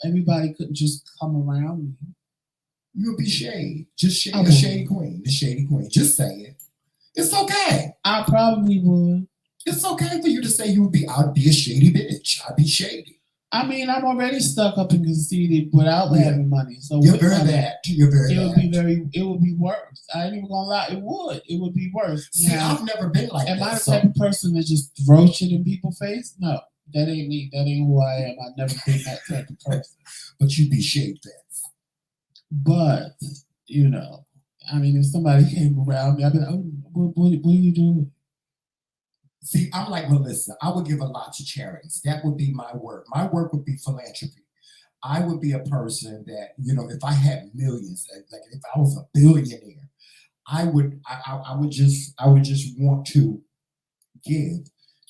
everybody couldn't just come around me. You would be shade, just shade, the shady queen, the shady queen. Just say it. It's okay. I probably would. It's okay for you to say I'd be a shady bitch. I'd be shady. I mean, I'm already stuck up and conceited without having money. So you're very bad. You're very bad. It would be worse. I ain't even gonna lie. It would be worse. See, I've never been like that. Am I the type of person that just throw shit in people's face? No, that ain't me. That ain't who I am. I've never been that type of person. But you'd be shade fest. But I mean, if somebody came around me, I'd be like, "Oh, what are you doing?" See, I'm like Melissa. I would give a lot to charities. That would be my work. My work would be philanthropy. I would be a person that, if I had millions, like if I was a billionaire, I would just want to give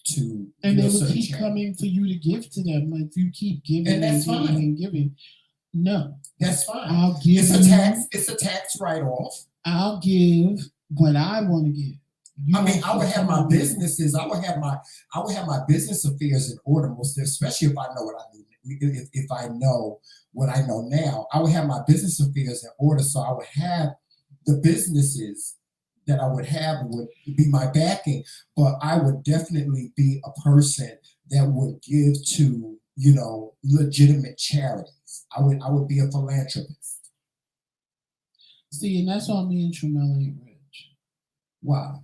to And they will certain keep charities. coming for you to give to them. If you keep giving And that's giving fine. and giving, no, That's fine. I'll give It's a you- tax. It's a tax write-off. I'll give what I want to give. I mean, I would have my businesses. I would have my business affairs in order, most especially if I know what I need. If I know what I know now, I would have my business affairs in order. So I would have the businesses that I would have would be my backing, but I would definitely be a person that would give to legitimate charities. I would be a philanthropist. See, and that's why me and Tramel ain't rich. Why?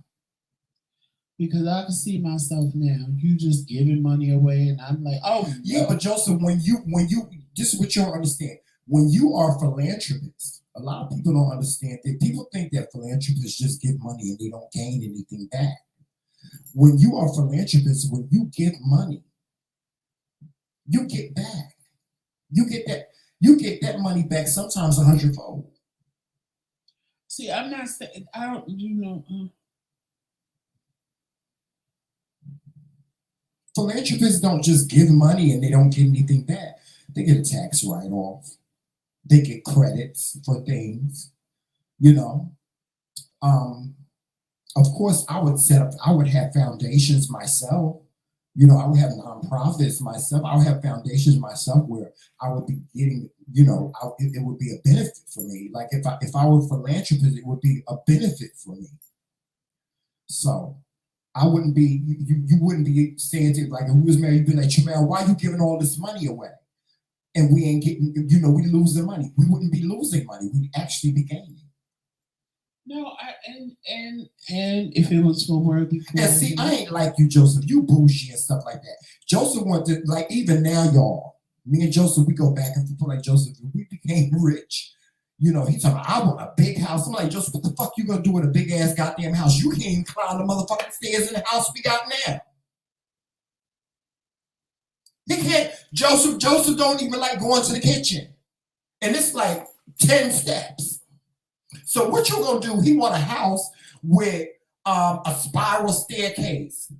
Because I can see myself now. You just giving money away, and I'm like, oh Yeah, but Joseph, when you this is what you don't understand. When you are a philanthropist, a lot of people don't understand that. People think that philanthropists just give money and they don't gain anything back. When you are a philanthropist, when you give money, you get back. You get that money back sometimes 100-fold. See, I'm not saying I don't. Philanthropists don't just give money and they don't get anything back. They get a tax write-off. They get credits for things, Of course, I would have foundations myself. I would have nonprofits myself. I would have foundations myself where I would be getting, it would be a benefit for me. Like if I were a philanthropist, it would be a benefit for me. So I wouldn't be, you wouldn't be saying to, like, if we was married, you'd be like, Tramel, why are you giving all this money away? And we ain't getting, we losing money. We wouldn't be losing money. We'd actually be gaining. No, and if it was for worthy cause. And see, I ain't like you, Joseph. You bougie and stuff like that. Joseph went to, like, even now, y'all, me and Joseph, we go back and forth. Like, Joseph, if we became rich, he talking about, I want a big house. I'm like, Joseph, what the fuck you gonna do with a big ass goddamn house? You can't even climb the motherfucking stairs in the house we got now. He can't. Joseph don't even like going to the kitchen, and it's like 10 steps. So what you gonna do? He want a house with a spiral staircase,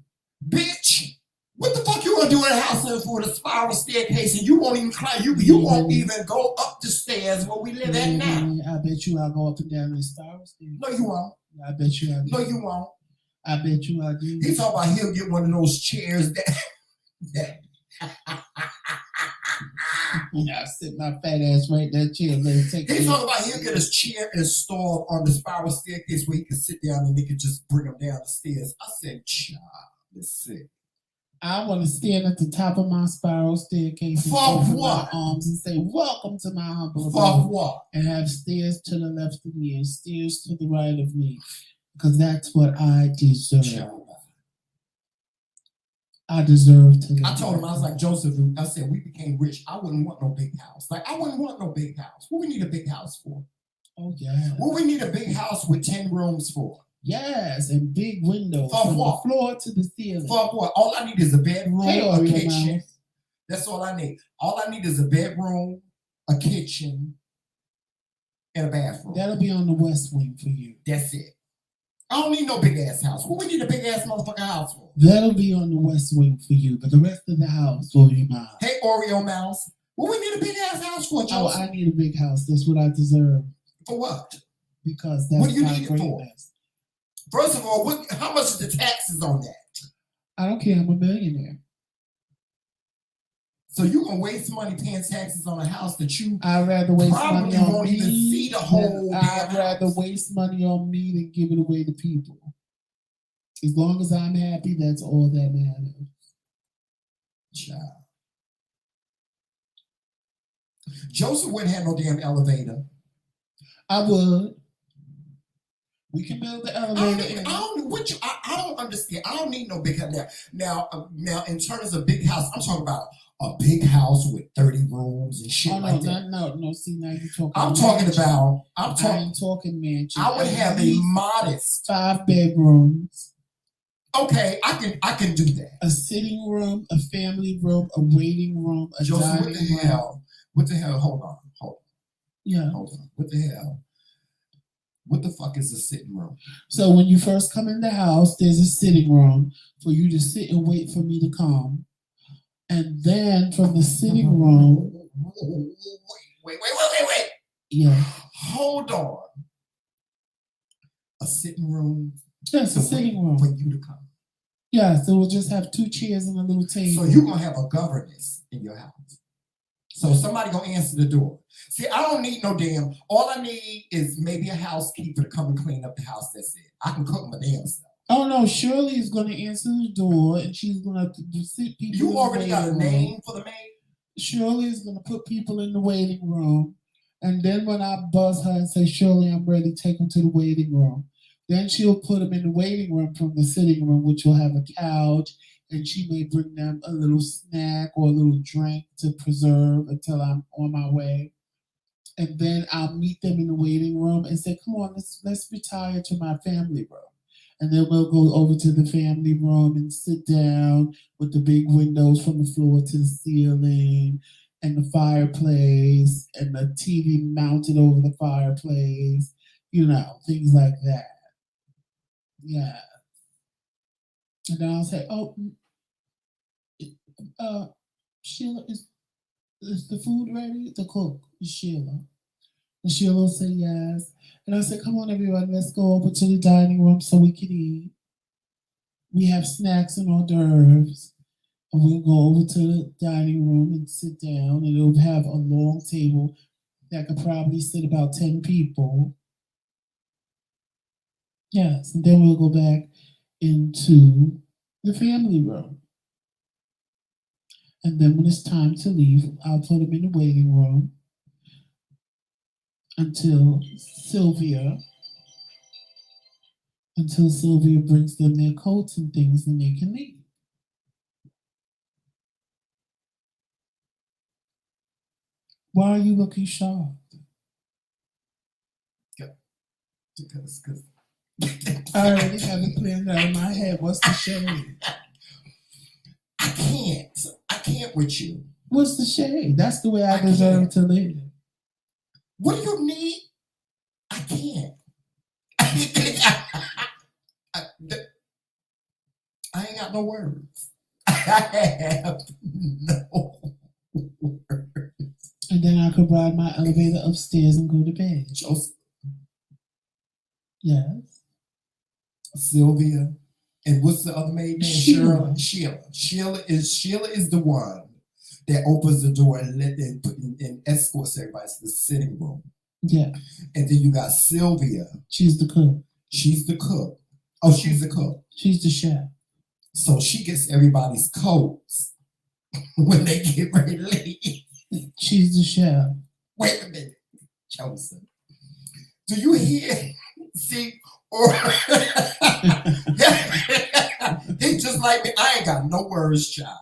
bitch. What the fuck you gonna do in a house with a spiral staircase, and you won't even climb? You won't even go up the stairs where we live at now. I bet you I'll go up and down the spiral stairs. No, you won't. I bet you I do. No, you won't. I bet you I do. He's talking about he'll get one of those chairs that I sit my fat ass right there, chair. He's talking about he'll get his chair installed on the spiral staircase where he can sit down and they can just bring him down the stairs. I said, child, let's see. I want to stand at the top of my spiral staircase and open my arms and say, welcome to my humble abode. What? And have stairs to the left of me and stairs to the right of me. Because that's what I deserve. Child. I deserve to live. I told him, I was like, Joseph, I said, we became rich. I wouldn't want no big house. Like, I wouldn't want no big house. What we need a big house for? Oh, yeah. What we need a big house with 10 rooms for? Yes, and big windows from the floor to the ceiling. For what? All I need is a bedroom, a kitchen. That's all I need. All I need is a bedroom, a kitchen, and a bathroom. That'll be on the west wing for you. That's it. I don't need no big ass house. What we need a big ass motherfucking house for? That'll be on the west wing for you, but the rest of the house will be mine. Hey, Oreo Mouse. What we need a big ass house for, Joseph? Oh, I need a big house. That's what I deserve. For what? Because that's what do you my need greatness. It for? First of all, how much is the taxes on that? I don't care. I'm a millionaire. So you're gonna waste money paying taxes on a house that you I'd rather waste money on won't me. Even see the whole I'd rather waste money on me than give it away to people. As long as I'm happy, that's all that matters. Child. Joseph wouldn't have no damn elevator. I would. We can build the elevator. I don't understand. I don't need no big house. Now, in terms of big house, I'm talking about a big house with 30 rooms and shit like that. No. See, now you're talking. I'm talking. I ain't talking mansion. I would have a modest 5 bedrooms. Okay, I can do that. A sitting room, a family room, a waiting room, a Joseph, dining what the room. hell? What the hell? Hold on. Yeah. Hold on. What the hell? What the fuck is a sitting room? So when you first come in the house, there's a sitting room for you to sit and wait for me to come. And then from the sitting room. Wait. Yeah. Hold on. A sitting room? Yes, a sitting room. For you to come. Yeah, so we'll just have 2 chairs and a little table. So you're going to have a governess in your house. So somebody going to answer the door. See, I don't need no damn, all I need is maybe a housekeeper to come and clean up the house. That's it. I can cook my damn stuff. Oh no, Shirley is going to answer the door and she's going to sit people. You already got a name for the maid? Shirley is going to put people in the waiting room. And then when I buzz her and say, Shirley, I'm ready, take them to the waiting room. Then she'll put them in the waiting room from the sitting room, which will have a couch, and she may bring them a little snack or a little drink to preserve until I'm on my way. And then I'll meet them in the waiting room and say, come on, let's retire to my family room. And then we'll go over to the family room and sit down with the big windows from the floor to the ceiling and the fireplace and the TV mounted over the fireplace, things like that. Yeah. And then I'll say, Sheila, is the food ready? The cook is Sheila. And Sheila will say yes. And I say, come on, everyone, let's go over to the dining room so we can eat. We have snacks and hors d'oeuvres. And we'll go over to the dining room and sit down. And it'll have a long table that could probably sit about 10 people. Yes, and then we'll go back into the family room. And then when it's time to leave, I'll put them in the waiting room until Sylvia brings them their coats and things and they can leave. Why are you looking shocked? Because I already have it planned out in my head. What's the shade? I can't with you. What's the shade? That's the way I deserve to live. What do you need? I can't. I ain't got no words. I have no words. And then I could ride my elevator upstairs and go to bed. Joseph. Yes. Sylvia. And what's the other maid name? Sheila. Sheila is the one that opens the door and escorts everybody to the sitting room. Yeah. And then you got Sylvia. She's the cook. She's the cook. Oh, she's the cook. She's the chef. So she gets everybody's coats when they get ready to leave. She's the chef. Wait a minute, Joseph. Do you hear? See? Or he's just like me. I ain't got no words, child.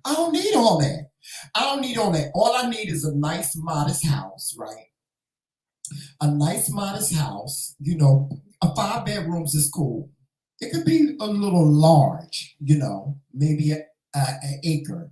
I don't need all that. All I need is a nice, modest house, right? A nice, modest house. A 5 bedrooms is cool. It could be a little large, maybe an acre.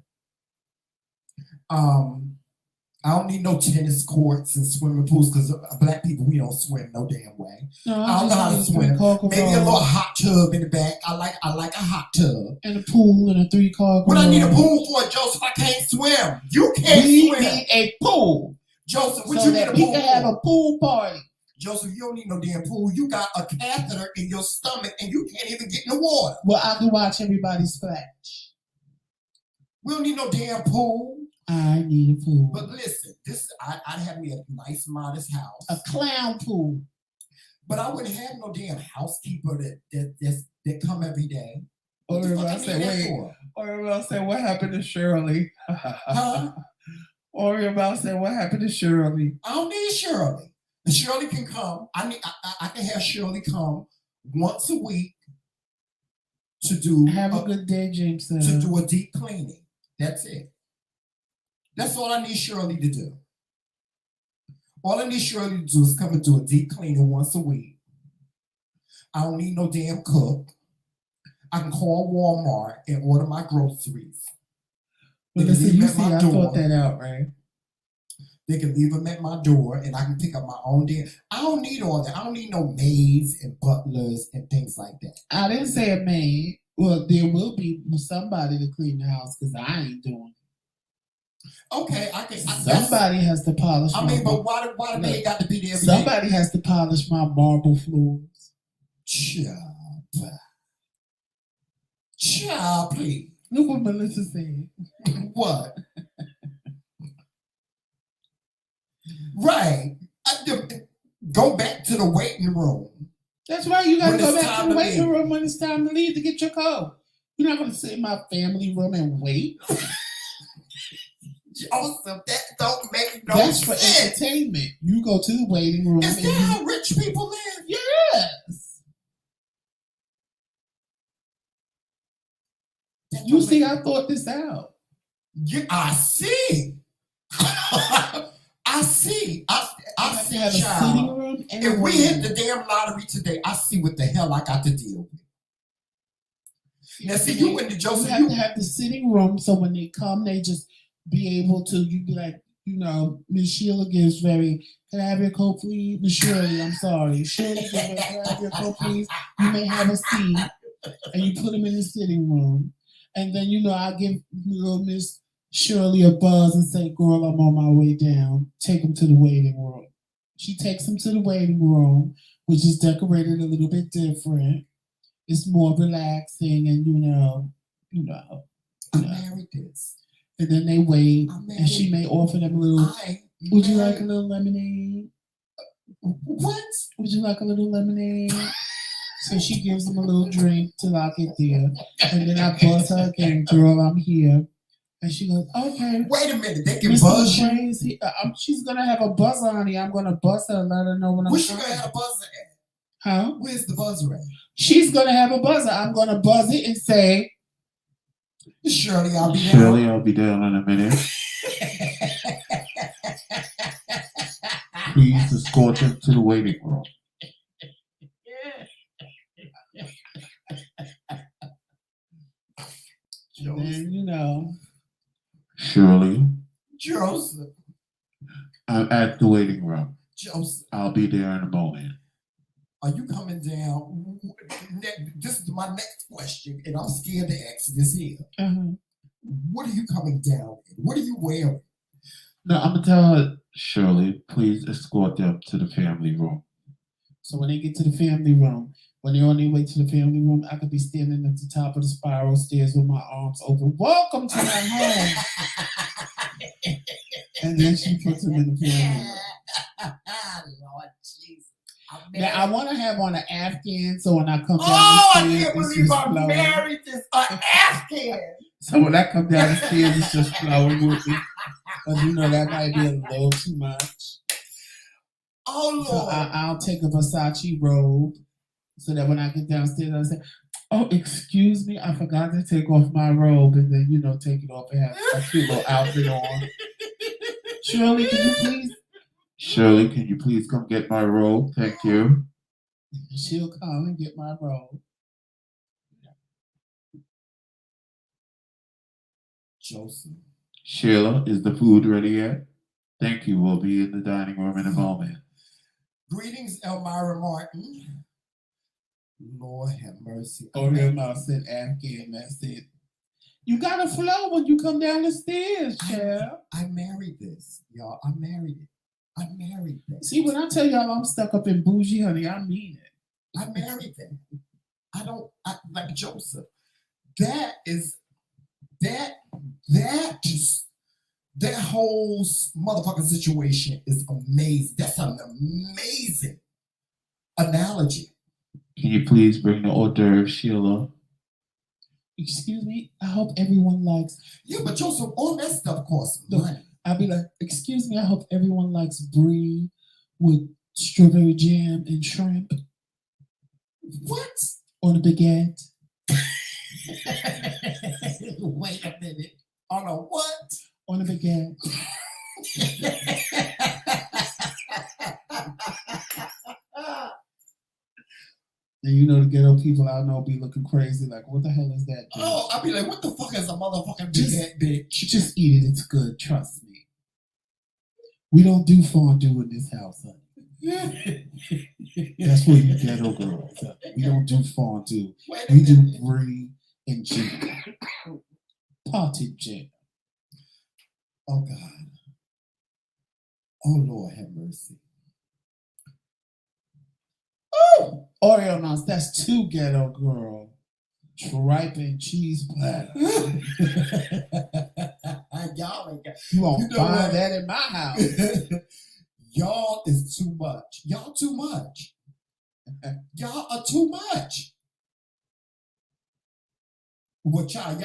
I don't need no tennis courts and swimming pools because black people, we don't swim no damn way. No, I don't know how to swim. Maybe a little hot tub in the back. I like a hot tub. And a pool and a 3-car garage. What I need a pool for, Joseph? I can't swim. You can't swim. We need a pool. Joseph, what so you need a pool we can have a pool party. Joseph, you don't need no damn pool. You got a catheter in your stomach and you can't even get in the water. Well, I can watch everybody splash. We don't need no damn pool. I need a pool. But listen, I'd have me a nice, modest house. A clown pool. But I wouldn't have no damn housekeeper that come every day. Or everybody say, what happened to Shirley? Huh? Or everybody say, what happened to Shirley? I don't need Shirley. Shirley can come. I can have Shirley come once a week to do. Have a good day, Jameson. To do a deep cleaning. That's it. That's all I need Shirley to do. All I need Shirley to do is come and do a deep cleaning once a week. I don't need no damn cook. I can call Walmart and order my groceries. Well, They can listen, leave you them see, at my I door. thought that out, right? They can leave them at my door, and I can pick up my own damn. I don't need all that. I don't need no maids and butlers and things like that. I didn't say a maid. Well, there will be somebody to clean the house because I ain't doing it. Okay, I can. Somebody has to polish. I mean, but why the maid got to be there every day? Somebody has to polish my marble floors. Child, please. Look what Melissa said. What? Right. Go back to the waiting room. That's right. You got to When go it's back time to the to waiting leave. room when it's time to leave to get your coat. You're not going to sit in my family room and wait. Joseph, that don't make no That's for sense. entertainment. You go to the waiting room. Is that how rich people live? Yes. That You don't see, make- I thought this out. Yeah, I see. I see. I have see, to have a child. sitting room and a If we waiting hit room. the damn lottery today, I see what the hell I got to deal with. Now, see, you went to You Joseph. have to have the sitting room so when they come, they just be able to. You be like, Miss Sheila gives very. Can I have your coat, please, Miss Shirley? I'm sorry, Shirley. Can I have your coat, please? You may have a seat, and you put them in the sitting room, and then I give little Miss Shirley a buzz and say, "Girl, I'm on my way down. Take them to the waiting room." She takes them to the waiting room, which is decorated a little bit different. It's more relaxing, and I married this. and then they wait, and she may offer them a little. Would you like a little lemonade? What? Would you like a little lemonade? So she gives them a little drink till I get there, and then I buzz her again, girl, I'm here, and she goes, okay. Wait a minute, they can Mr. buzz you. McRae is here. She's gonna have a buzzer, honey. I'm gonna buzz her and let her know when I'm Where's she coming. gonna have a buzzer at? Huh? Where's the buzzer at? She's gonna have a buzzer. I'm gonna buzz it and say, Shirley, I'll be Shirley, down. I'll be down in a minute. Please escort them to the waiting room. And then, Shirley, Joseph. I'm at the waiting room. Joseph. I'll be there in a moment. Are you coming down? This is my next question, and I'm scared to ask this here. What are you coming down in? What are you wearing? No, I'm gonna tell her, Shirley, please escort them to the family room. So when they get to the family room, when they're on their way to the family room, I could be standing at the top of the spiral stairs with my arms open. Welcome to my home. And then she puts them in the family room. Lord Jesus. Now I want to have on an Afghan, so when I come down I the stairs, can't it's believe just I flowing. married this Afghan. So when I come down the stairs, it's just flowing with me. But that might be a little too much. Oh So Lord. I'll take a Versace robe so that when I get downstairs, I'll say, "Oh, excuse me, I forgot to take off my robe," and then take it off and have a cute little outfit on. Shirley, can you please come get my robe? Thank you. She'll come and get my robe. Joseph. Sheila, is the food ready yet? Thank you. We'll be in the dining room in a moment. Greetings, Elmira Martin. Lord have mercy. Oh, hell no, I said Afghan. That's it. You gotta flow when you come down the stairs, child. I married this, y'all. I married it. I married that. See, when I tell y'all I'm stuck up in bougie, honey, I mean it. I married that. Like Joseph. That whole motherfucking situation is amazing. That's an amazing analogy. Can you please bring the hors d'oeuvres, Sheila? Excuse me, I hope everyone likes. Yeah, but Joseph, all that stuff costs money. I'll be like, excuse me, I hope everyone likes brie with strawberry jam and shrimp. What? On a baguette. Wait a minute. On a what? On a baguette. And you know the ghetto people I know be looking crazy, like, what the hell is that? Bitch? Oh, I'll be like, what the fuck is a motherfucking Just- big head bitch? Just eat it. It's good. Trust me. We don't do fondue in this house, honey. That's for you ghetto girls. We don't do fondue. Wait a We do minute. brie and jam. Potted jam. Oh God. Oh Lord, have mercy. Oh, Oreo nuts. That's too ghetto, girl. Tripe and cheese platter. Y'all ain't got. You won't You know find what? that in my house. Y'all is too much. Y'all too much. Y'all are too much. What y'all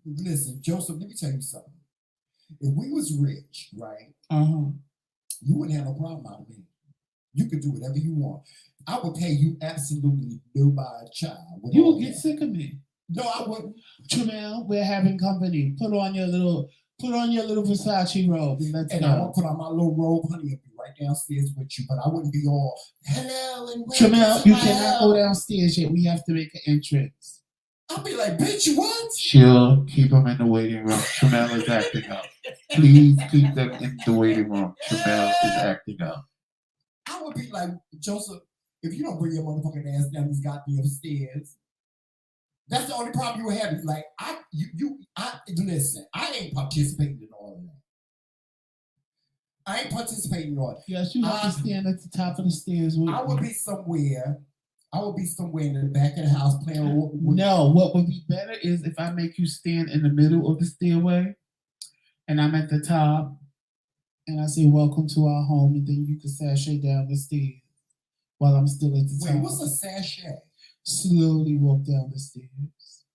listen, Joseph, let me tell you something. If we was rich, right, you wouldn't have no problem out of me. You could do whatever you want. I would pay you absolutely no by a child. You will get sick of me. No, I wouldn't. Jamel, we're having company. Put on your little Versace robe and let's And go. I won't put on my little robe, honey, and be right downstairs with you, but I wouldn't be all hello and welcome Jamel, to you my cannot house." go downstairs yet. We have to make an entrance. I'll be like, bitch, what? She'll keep them in the waiting room. Jamel is acting up. Please keep them in the waiting room. Jamel is acting up. I would be like, Joseph, if you don't bring your motherfucking ass down these goddamn stairs, that's the only problem you would have. Like, listen, I ain't participating in all of that. I ain't participating in all that. Yes, you have to stand at the top of the stairs. I would be somewhere. In the back of the house playing with. No, what would be better is if I make you stand in the middle of the stairway and I'm at the top and I say, welcome to our home, and then you can sashay down the stairs while I'm still at the top. Wait, what's a sashay? Slowly walk down the stairs.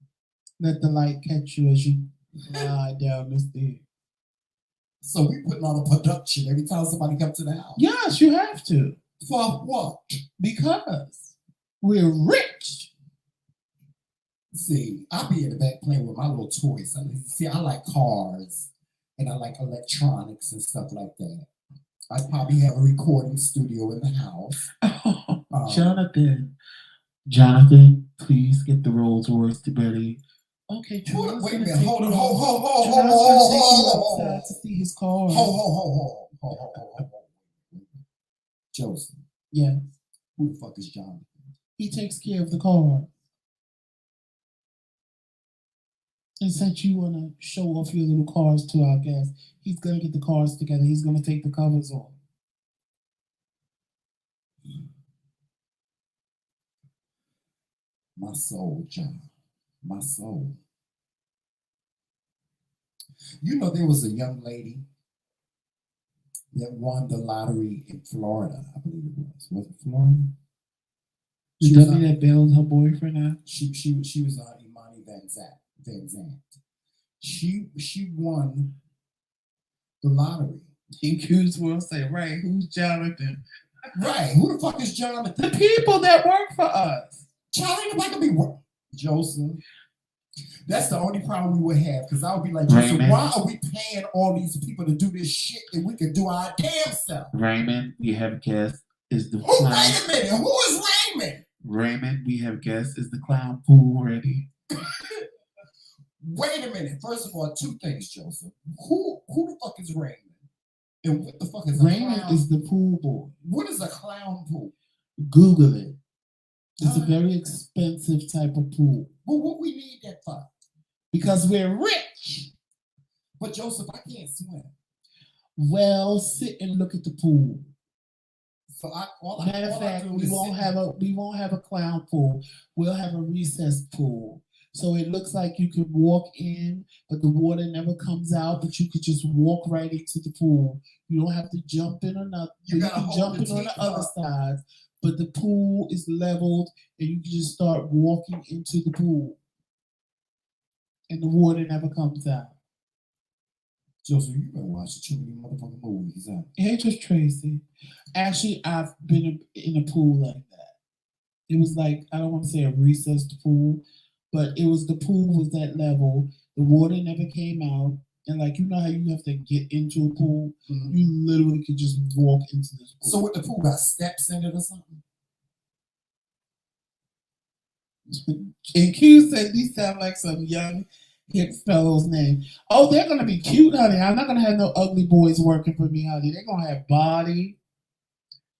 Let the light catch you as you glide down the stairs. So we putting on a production every time somebody comes to the house. Yes, you have to. For what? Because we're rich. See, I'll be in the back playing with my little toys. See, I like cars and I like electronics and stuff like that. I probably have a recording studio in the house. Jonathan, please get the Rolls Royce to Betty. Okay, wait a minute. Hold on. Outside to see his car. Hold. Joseph. Yeah. Who the fuck is Jonathan? He takes care of the car. And since you want to show off your little cars to our guests, he's going to get the cars together. He's going to take the covers off. My soul, John. My soul. You know, there was a young lady that won the lottery in Florida. I believe it was. Was it Florida? The dummy that bailed her boyfriend out? She was on Imani Van Zant. She won the lottery. TheMKingz will say, right, who's Jonathan? Right, who the fuck is Jonathan? The people that work for us. Charlie, nobody can be work. Joseph. That's the only problem we would have, because I would be like, Joseph, why are we paying all these people to do this shit that we can do our damn self? Raymond, we have guests. Is the clown. Wait a minute, who is Raymond? Raymond, we have guests. Is the clown pool ready? Wait a minute. First of all, two things, Joseph. Who the fuck is Raymond? And what the fuck is Raymond? Is the pool boy. What is a clown pool? Google it. It's a very expensive type of pool. Well, what we need that for? Because we're rich. But Joseph, I can't swim. Well, sit and look at the pool. So matter of fact, we won't have a clown pool. We'll have a recessed pool. So it looks like you can walk in, but the water never comes out. But you could just walk right into the pool. You don't have to jump in or nothing. You can jump in on the other side. But the pool is leveled, and you can just start walking into the pool, and the water never comes out. Joseph, you better watch too many motherfucking movies, huh? Hey, just Tracy. Actually, I've been in a pool like that. It was like, I don't want to say a recessed pool, but it was, the pool was that level. The water never came out. And like, you know how you have to get into a pool? Mm-hmm. You literally could just walk into this pool. So what, the pool got steps in it or something? And Q said these sound like some young hip fellow's name. Oh, they're gonna be cute, honey. I'm not gonna have no ugly boys working for me, honey. They're gonna have body.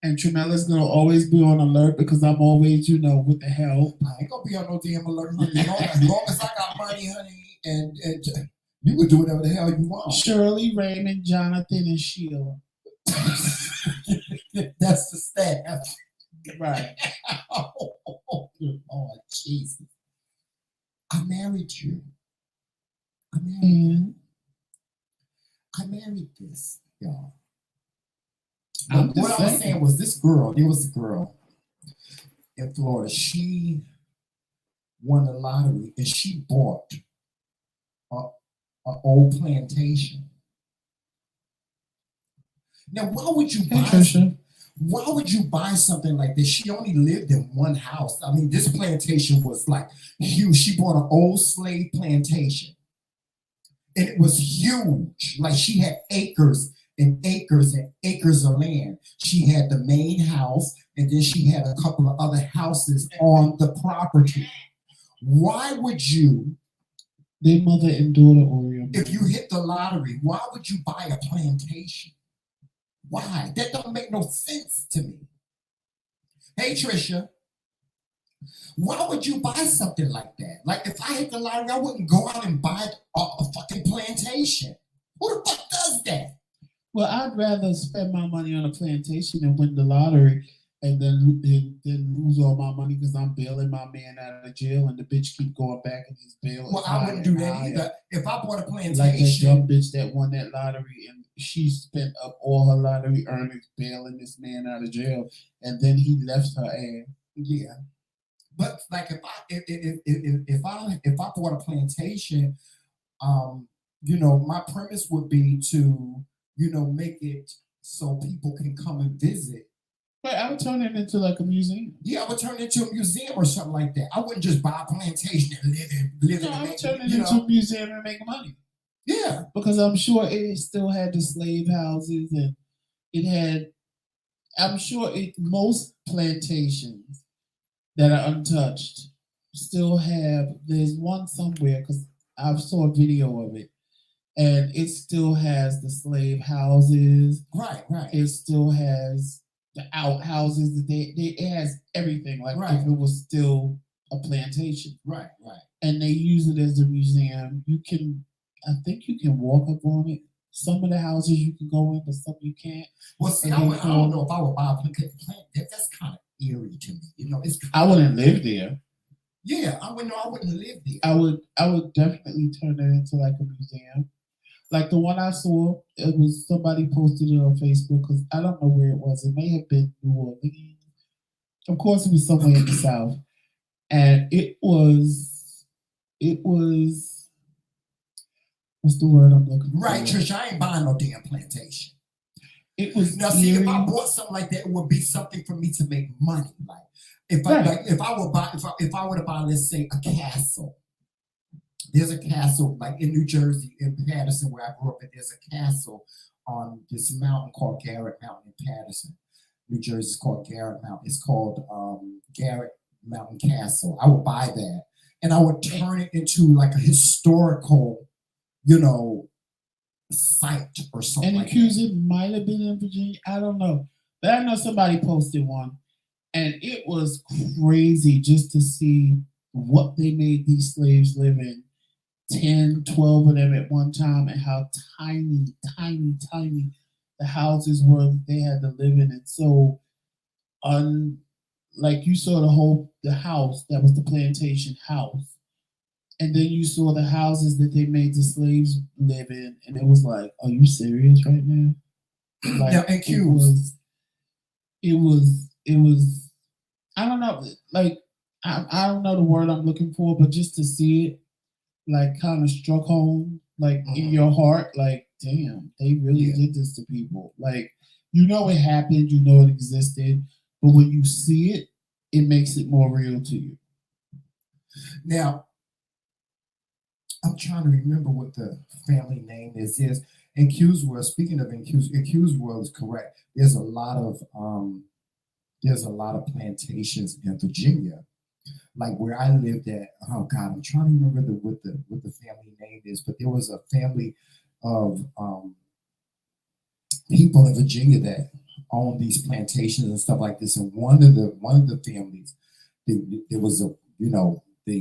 And Tremella's gonna always be on alert because I'm always, with the help. I ain't gonna be on no damn alert, honey. As long as I got money, honey, and you can do whatever the hell you want. Shirley, Raymond, Jonathan, and Sheila. That's the staff. Right. Oh, Jesus. I married you. I married this, y'all. What I was saying was there was a girl in Florida. She won the lottery and she bought an old plantation. Now, why would you buy something like this? She only lived in one house. I mean, this plantation was like huge. She bought an old slave plantation. And it was huge. Like she had acres and acres and acres of land. She had the main house, and then she had a couple of other houses on the property. Why would you, their mother and daughter Oreo, if you hit the lottery, why would you buy a plantation? Why? That don't make no sense to me. Hey, Trisha, why would you buy something like that? Like if I hit the lottery, I wouldn't go out and buy a fucking plantation. Who the fuck does that? Well, I'd rather spend my money on a plantation than win the lottery and then lose all my money because I'm bailing my man out of jail and the bitch keep going back and his bail. Well, I wouldn't do that either. If I bought a plantation, like that dumb bitch that won that lottery and she spent up all her lottery earnings bailing this man out of jail, and then he left her ass. Yeah, but like if I bought a plantation, my premise would be to make it so people can come and visit. But I would turn it into like a museum. Yeah, I would turn it into a museum or something like that. I wouldn't just buy a plantation and live in. I would turn it into a museum and make money. Yeah, because I'm sure it still had the slave houses and it had. I'm sure most plantations that are untouched still have. There's one somewhere because I saw a video of it. And it still has the slave houses. Right. It still has the outhouses. It has everything. Like if it was still a plantation. Right. And they use it as a museum. I think you can walk up on it. Some of the houses you can go in, but some you can't. Well, see, I don't know if I would buy a plantation. That's kind of eerie to me. I wouldn't live there. Yeah, I wouldn't live there. I would definitely turn it into like a museum. Like the one I saw, it was somebody posted it on Facebook because I don't know where it was. It may have been New Orleans. Of course, it was somewhere in the South, and it was. What's the word I'm looking for? Right, Trish. I ain't buying no damn plantation. It was now. See, if I bought something like that, it would be something for me to make money. Like if I were to buy, let's say, a castle. There's a castle like in New Jersey, in Patterson, where I grew up. And there's a castle on this mountain called Garrett Mountain in Patterson, New Jersey. It's called Garrett Mountain. It's called Garrett Mountain Castle. I would buy that, and I would turn it into like a historical, site or something. And like it might have been in Virginia. I don't know, but I know somebody posted one, and it was crazy just to see what they made these slaves live in. 10, 12 of them at one time, and how tiny the houses were that they had to live in. And so, like you saw the house that was the plantation house, and then you saw the houses that they made the slaves live in, and it was like, are you serious right now? Like, now, and it was. I don't know, like I don't know the word I'm looking for, but just to see it. Like kind of struck home, like in your heart, like damn, they really did this to people. Like it happened, it existed, but when you see it, it makes it more real to you. Now, I'm trying to remember what the family name is. In Q's World. Speaking of in Q's World is correct. There's a lot of plantations in Virginia. like where I lived at. Oh God, I'm trying to remember what the family name is, but there was a family of people in Virginia that owned these plantations and stuff like this. And one of the families, there was a you know there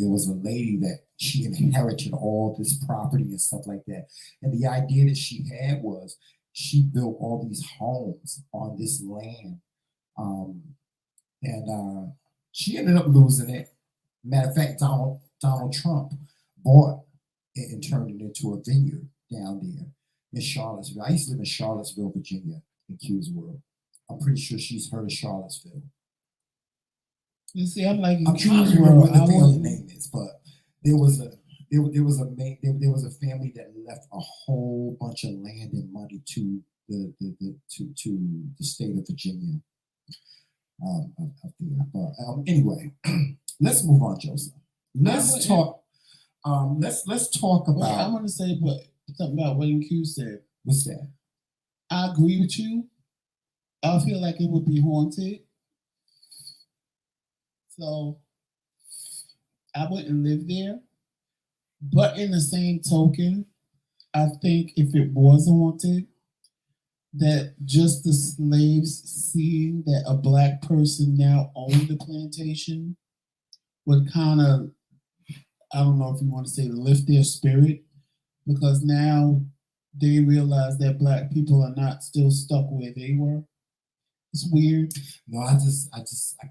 was a lady that she inherited all this property and stuff like that. And the idea that she had was she built all these homes on this land. Um, and she ended up losing it. Matter of fact, Donald Trump bought it and turned it into a vineyard down there in Charlottesville. I used to live in Charlottesville, Virginia, in Q's world. I'm pretty sure she's heard of Charlottesville. You see, I'm like in I'm trying Q's to remember world. what the I family wasn't. name is, but there was a there was a there was a family that left a whole bunch of land and money to to the state of Virginia. Up there. But anyway, let's move on, Joseph. Let's talk. Let's talk Wait, I about want to say something about what Q said. what's that? I agree with you. I feel like it would be haunted. So I wouldn't live there. But in the same token, I think if it was haunted, that just the slaves seeing that a black person now owned the plantation would kind of, I don't know if you want to say lift their spirit, because now they realize that black people are not still stuck where they were. It's weird. No, I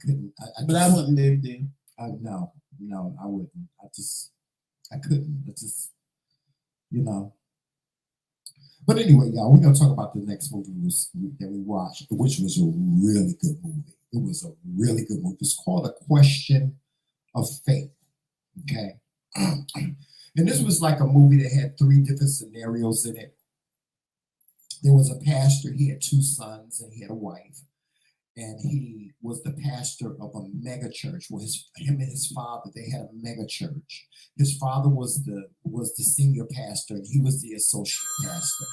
couldn't. But I wouldn't live there. No, I wouldn't. I couldn't. I just, you know. But anyway, y'all, we're gonna talk about the next movie that we watched, which was a really good movie. It was a really good movie. It's called A Question of Faith. Okay. And this was like a movie that had three different scenarios in it. There was a pastor, he had two sons, and he had a wife. And he was the pastor of a mega church. Well, him and his father, they had a mega church. His father was the senior pastor, and he was the associate pastor.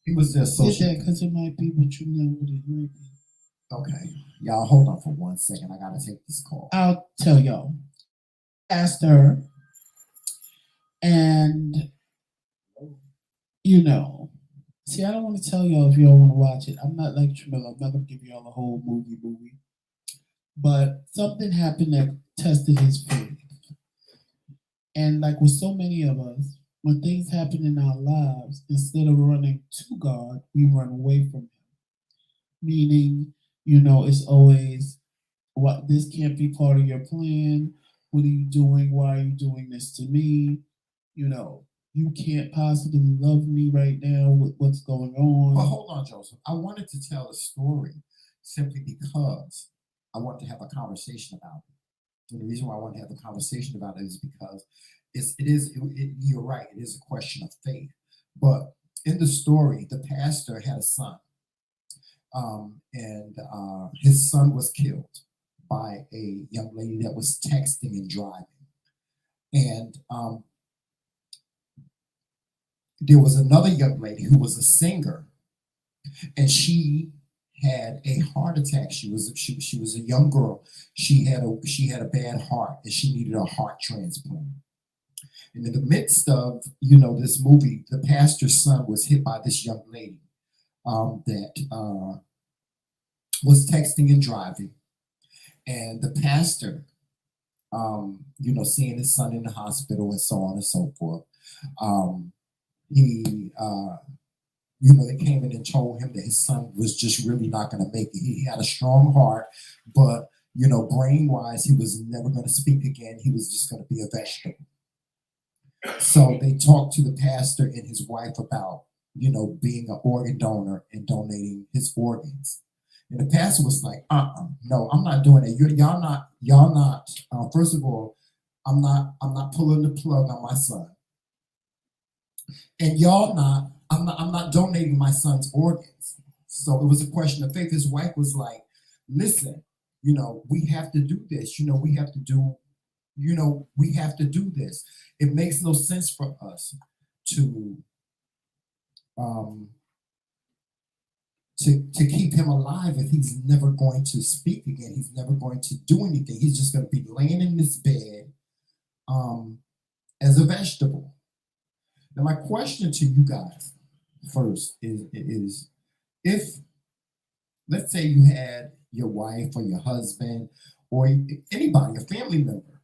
He was the associate. Because it might be what you know what it might be. Okay, y'all, hold on for 1 second. I gotta take this call. I'll tell y'all. Pastor, and see, I don't want to tell y'all if y'all want to watch it. I'm not like Tramilla. I'm not gonna give y'all a whole movie. But something happened that tested his faith. And like with so many of us, when things happen in our lives, instead of running to God, we run away from Him. Meaning, it's always, what, this can't be part of your plan. What are you doing? Why are you doing this to me? You can't possibly love me right now with what's going on. But hold on, Joseph. I wanted to tell a story simply because I want to have a conversation about it. And the reason why I want to have a conversation about it is because you're right, it is a question of faith. But in the story, the pastor had a son, and his son was killed by a young lady that was texting and driving. And there was another young lady who was a singer, and she had a heart attack. She was a young girl. She had a bad heart, and she needed a heart transplant. And in the midst of this movie, the pastor's son was hit by this young lady that was texting and driving, and the pastor, seeing his son in the hospital and so on and so forth, he they came in and told him that his son was just really not going to make it. He had a strong heart, but brain wise, he was never going to speak again. He was just going to be a vegetable. So they talked to the pastor and his wife about being an organ donor and donating his organs. And the pastor was like, no, I'm not doing that. Y'all not. First of all, I'm not pulling the plug on my son. And I'm not donating my son's organs. So it was a question of faith. His wife was like, listen, we have to do this. We have to do this. It makes no sense for us to to keep him alive if he's never going to speak again. He's never going to do anything. He's just going to be laying in this bed as a vegetable. Now, my question to you guys first is if, let's say you had your wife or your husband or anybody, a family member,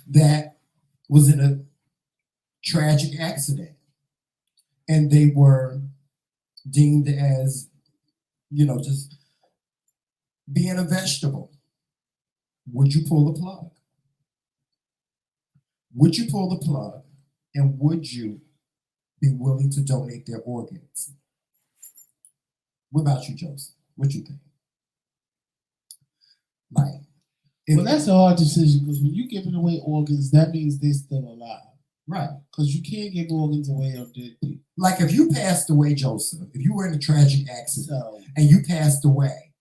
that was in a tragic accident and they were deemed as, just being a vegetable, would you pull the plug? Would you pull the plug, and would you be willing to donate their organs? What about you, Joseph? What you think? Like, well, that's a hard decision because when you're giving away organs, that means they're still alive. Right. Because you can't give organs away of dead people. Like if you passed away, Joseph, if you were in a tragic accident and you passed away,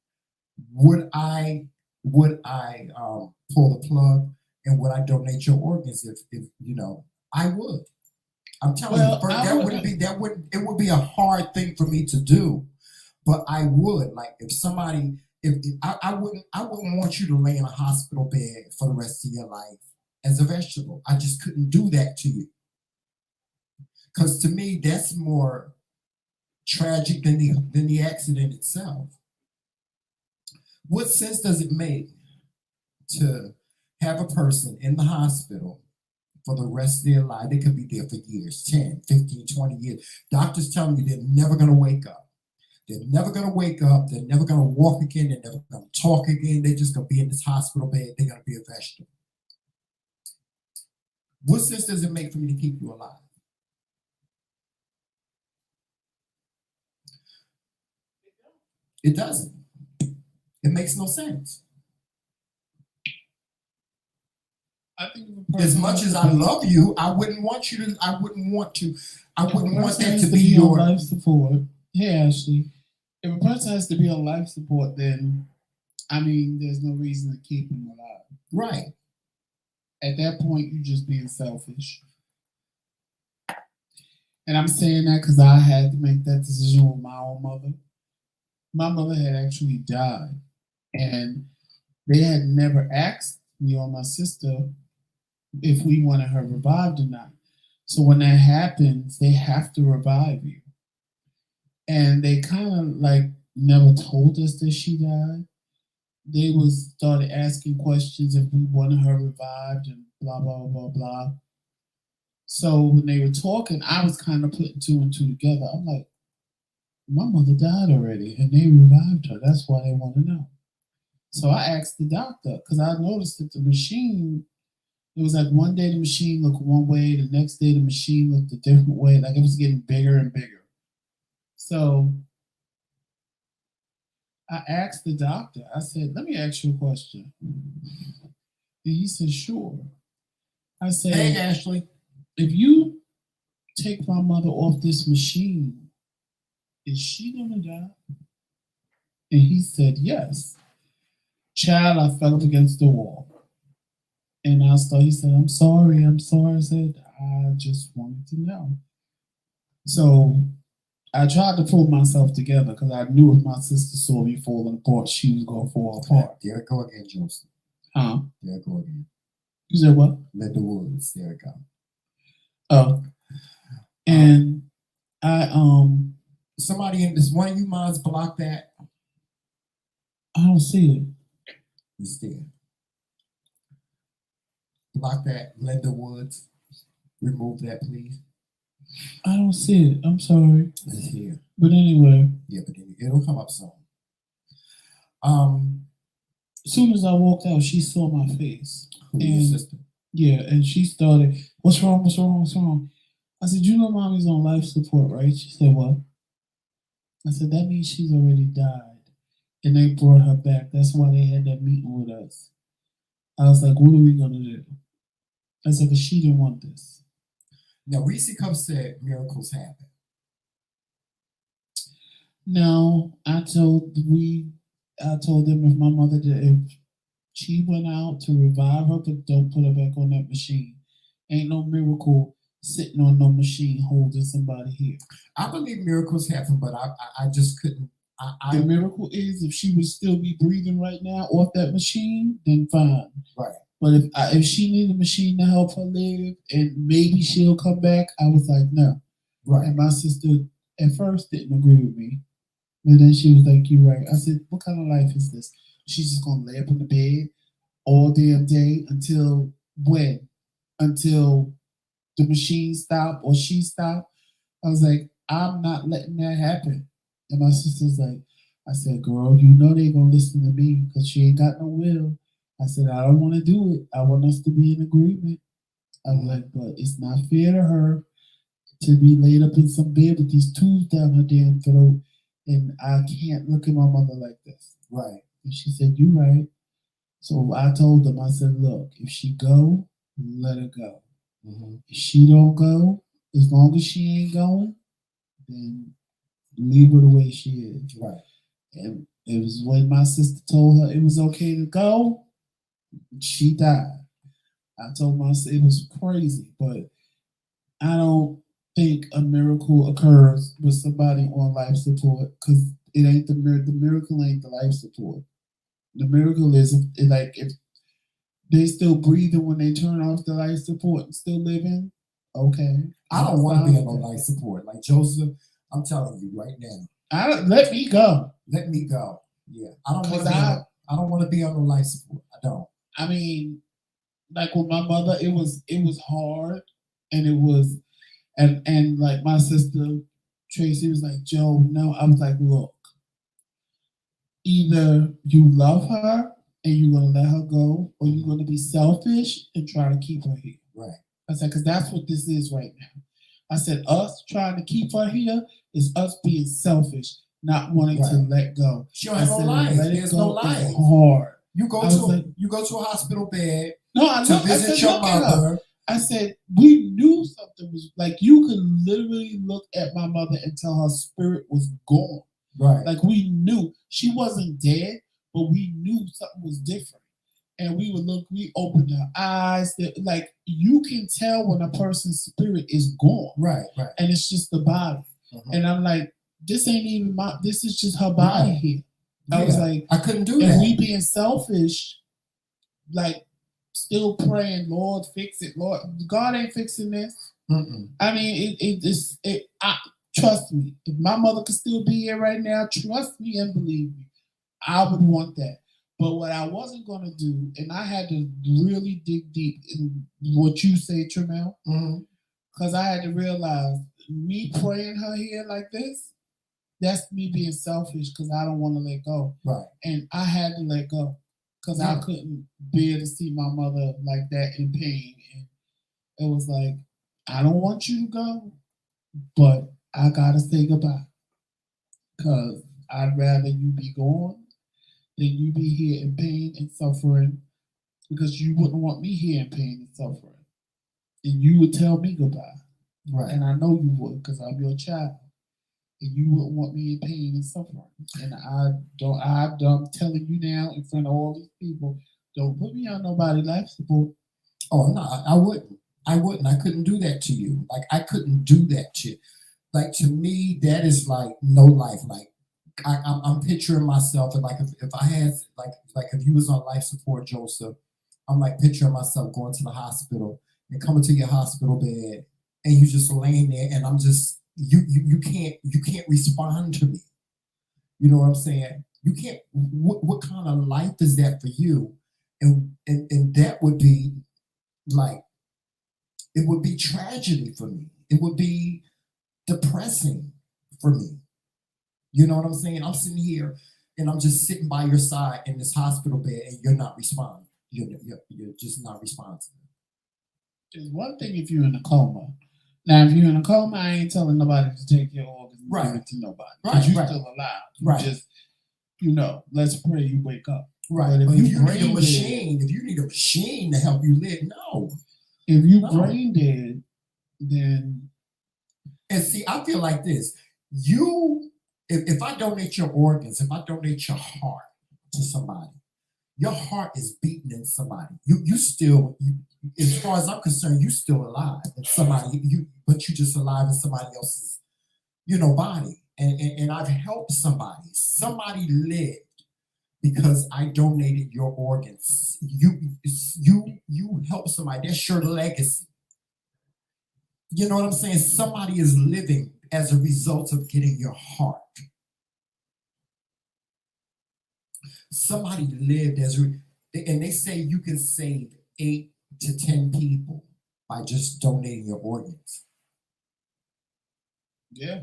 would I pull the plug and would I donate your organs if I would. I'm telling you, it would be a hard thing for me to do, but I would. Like if somebody, I wouldn't want you to lay in a hospital bed for the rest of your life as a vegetable. I just couldn't do that to you. Because to me, that's more tragic than the accident itself. What sense does it make to have a person in the hospital for the rest of their life? They could be there for years, 10, 15, 20 years. Doctors telling you they're never going to wake up. They're never going to wake up. They're never going to walk again. They're never going to talk again. They're just going to be in this hospital bed. They're going to be a vegetable. What sense does it make for me to keep you alive? It doesn't. It makes no sense. I think as much as I love you, I wouldn't want that to be your life support. Hey, Ashley, if a person has to be on life support, then there's no reason to keep him alive. Right. At that point, you're just being selfish. And I'm saying that because I had to make that decision with my own mother. My mother had actually died, and they had never asked me or my sister if we wanted her revived or not. So when that happens, they have to revive you. And they kind of never told us that she died. They started asking questions if we wanted her revived and blah, blah, blah, blah. So when they were talking, I was kind of putting two and two together. I'm like, my mother died already and they revived her. That's why they want to know. So I asked the doctor because I noticed that the machine, it was like one day the machine looked one way, the next day the machine looked a different way. Like it was getting bigger and bigger. So I asked the doctor, I said, let me ask you a question. And he said, sure. I said, hey, Ashley, if you take my mother off this machine, is she gonna die? And he said, yes. Child, I fell up against the wall. And he said, I'm sorry. I said, I just wanted to know. So I tried to pull myself together because I knew if my sister saw me falling apart, she was going to fall apart. There it go again, Joseph. Huh? There it go again. You said what? Let the woods. There it go. Oh. And somebody in this, one of you moms block that? I don't see it. It's there. Block that, Linda Woods. Remove that, please. I don't see it. I'm sorry. It's here. But anyway. Yeah, but it'll come up soon. As soon as I walked out, she saw my face. Your sister? Yeah, and she started, what's wrong? I said, you know mommy's on life support, right? She said, what? I said, that means she's already died. And they brought her back. That's why they had that meeting with us. I was like, what are we going to do? I said, because she didn't want this. Now, Reese Cup said miracles happen. No, I told them if my mother did, if she went out to revive her, but don't put her back on that machine. Ain't no miracle sitting on no machine holding somebody here. I believe miracles happen, but I just couldn't. The miracle is if she would still be breathing right now off that machine, then fine. Right. But if she needed a machine to help her live and maybe she'll come back, I was like, no. Right. And my sister at first didn't agree with me. But then she was like, you're right. I said, what kind of life is this? She's just going to lay up in the bed all damn day until when? Until the machine stop or she stop? I was like, I'm not letting that happen. And my sister's like, I said, girl, you know they going to listen to me because she ain't got no will. I said, I don't want to do it. I want us to be in agreement. I was like, but it's not fair to her to be laid up in some bed with these tubes down her damn throat. And I can't look at my mother like this. Right. And she said, you're right. So I told them, I said, look, if she go, let her go. Mm-hmm. If she don't go, as long as she ain't going, then leave her the way she is. Right. And it was when my sister told her it was okay to go, she died. I told myself it was crazy, but I don't think a miracle occurs with somebody on life support because it ain't the miracle. The miracle ain't the life support. The miracle is if they still breathing when they turn off the life support and still living. Okay, I don't want to be on life support. Like Joseph, I'm telling you right now. Let me go. Let me go. Yeah, I don't want to be on the life support. I don't. I mean, like with my mother, it was hard, and it was, and like my sister Tracy was like, Joe, no. I was like, look, either you love her and you're gonna let her go, or you're gonna be selfish and try to keep her here. Right. I said, because that's what this is right now. I said, us trying to keep her here is us being selfish, not wanting to let go. She don't have no life. There's no life. Hard. You go to a hospital bed to visit your mother. I said, we knew something was like you could literally look at my mother and tell her spirit was gone. Right. Like we knew she wasn't dead, but we knew something was different. And we would look, we opened our eyes. Like you can tell when a person's spirit is gone. Right, right. And it's just the body. Mm-hmm. And I'm like, this ain't even this is just her body here. I was like, I couldn't do that. And we being selfish, like still praying, Lord, fix it, Lord. God ain't fixing this. Mm-mm. I mean, trust me. If my mother could still be here right now, trust me and believe me, I would want that. But what I wasn't going to do, and I had to really dig deep in what you say, Tremel, because I had to realize me praying her here like this, that's me being selfish because I don't want to let go. Right. And I had to let go because I couldn't bear to see my mother like that in pain. And it was like, I don't want you to go, but I got to say goodbye because I'd rather you be gone than you be here in pain and suffering because you wouldn't want me here in pain and suffering. And you would tell me goodbye. Right. And I know you would because I'm your child. And you wouldn't want me in pain and suffering. And I'm telling you now in front of all these people, don't put me on nobody's life support. Oh, no, I wouldn't. I wouldn't. I couldn't do that to you. Like, I couldn't do that to you. Like, to me, that is like no life. Like, I'm picturing myself, and like if I had like if you was on life support, Joseph, I'm like picturing myself going to the hospital and coming to your hospital bed, and you just laying there, and I'm just you can't respond to me. You know what I'm saying? You can't. What kind of life is that for you? And that would be like, it would be tragedy for me. It would be depressing for me. You know what I'm saying? I'm sitting here and I'm just sitting by your side in this hospital bed and you're not responding. You're just not responsive. There's one thing if you're in a coma. Now, if you're in a coma, I ain't telling nobody to take your organs and give it to nobody. Because you're still alive. You just, let's pray you wake up. Right. But if you need a machine, if you need a machine to help you live, no. If you brain dead, then. And see, I feel like this. If I donate your organs, if I donate your heart to somebody, your heart is beating in somebody. You still, as far as I'm concerned, you still alive. And but you just alive in somebody else's, body. And I've helped somebody. Somebody lived because I donated your organs. You help somebody. That's your legacy. You know what I'm saying? Somebody is living as a result of getting your heart. Somebody lived and they say you can save 8 to 10 people by just donating your organs. Yeah.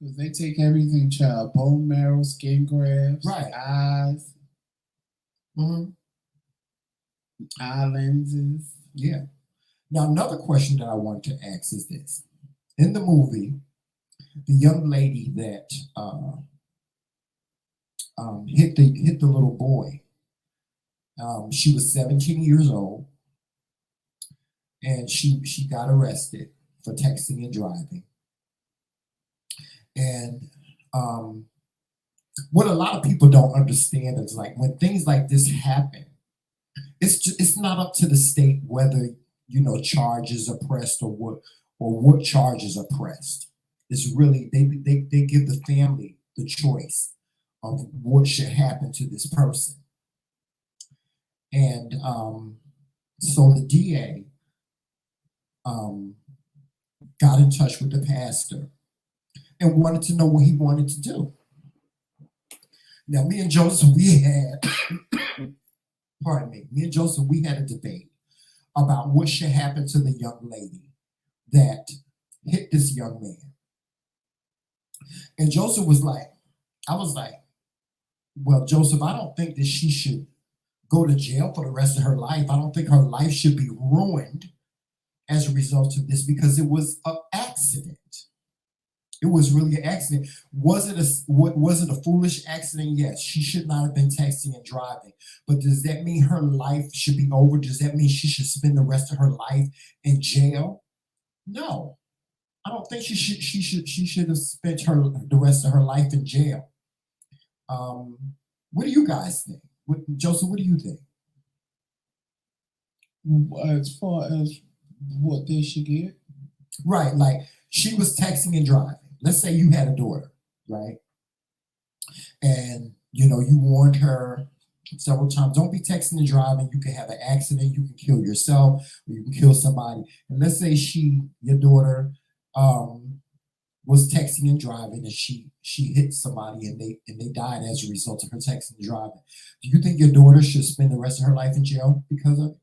Because they take everything, child. Bone marrow, skin grafts, Right. eyes, Mm-hmm. eye lenses. Yeah. Now, another question that I want to ask is this. In the movie, the young lady that hit the little boy, she was 17 years old, and she got arrested for texting and driving. And what a lot of people don't understand is, like, when things like this happen, it's not up to the state whether charges are pressed or what charges are pressed. It's really they give the family the choice of what should happen to this person. And so the DA got in touch with the pastor and wanted to know what he wanted to do. Now, me and Joseph, we had a debate about what should happen to the young lady that hit this young man. And Joseph was like, I was like, well, Joseph, I don't think that she should go to jail for the rest of her life. I don't think her life should be ruined as a result of this, because it was an accident. It was really an accident. Was it a foolish accident? Yes, she should not have been texting and driving. But does that mean her life should be over? Does that mean she should spend the rest of her life in jail? No, I don't think she should have spent the rest of her life in jail. What do you guys think? Joseph, what do you think? As far as what they should get? Right, like she was texting and driving. Let's say you had a daughter, right? And you warned her several times, don't be texting and driving. You can have an accident, you can kill yourself, or you can kill somebody. And let's say your daughter, was texting and driving, and she hit somebody and they died as a result of her texting and driving. Do you think your daughter should spend the rest of her life in jail because of it?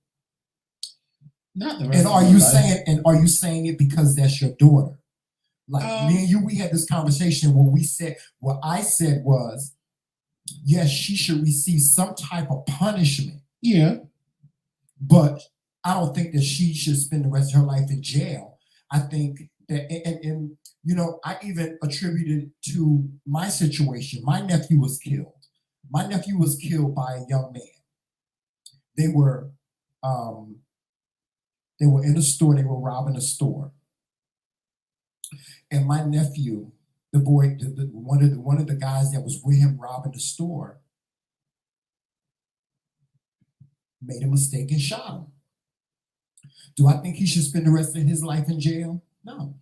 Not the rest And of are her you life. are you saying it because that's your daughter? Like me and you, we had this conversation where what I said was, yes, she should receive some type of punishment. Yeah. But I don't think that she should spend the rest of her life in jail. I think that, and I even attributed to my situation. My nephew was killed. My nephew was killed by a young man. They were in a store. They were robbing a store. And my nephew, the boy, one of the guys that was with him robbing the store, made a mistake and shot him. Do I think he should spend the rest of his life in jail? No.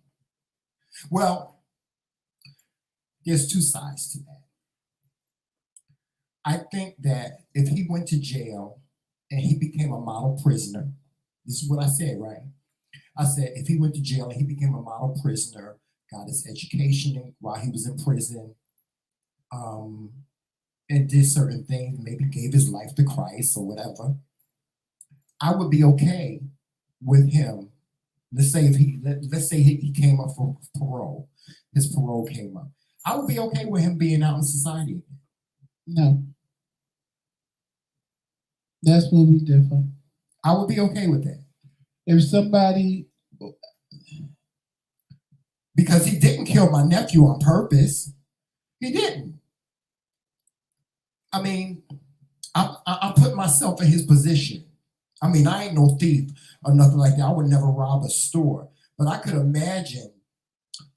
Well, there's two sides to that. I think that if he went to jail and he became a model prisoner, this is what I said, right? I said if he went to jail and he became a model prisoner, got his education while he was in prison, and did certain things, maybe gave his life to Christ or whatever, I would be okay with him. Let's say he came up for parole, his parole came up. I would be okay with him being out in society. No. That's where we differ. I would be okay with that. If somebody, because he didn't kill my nephew on purpose. He didn't. I mean, I put myself in his position. I mean, I ain't no thief or nothing like that. I would never rob a store. But I could imagine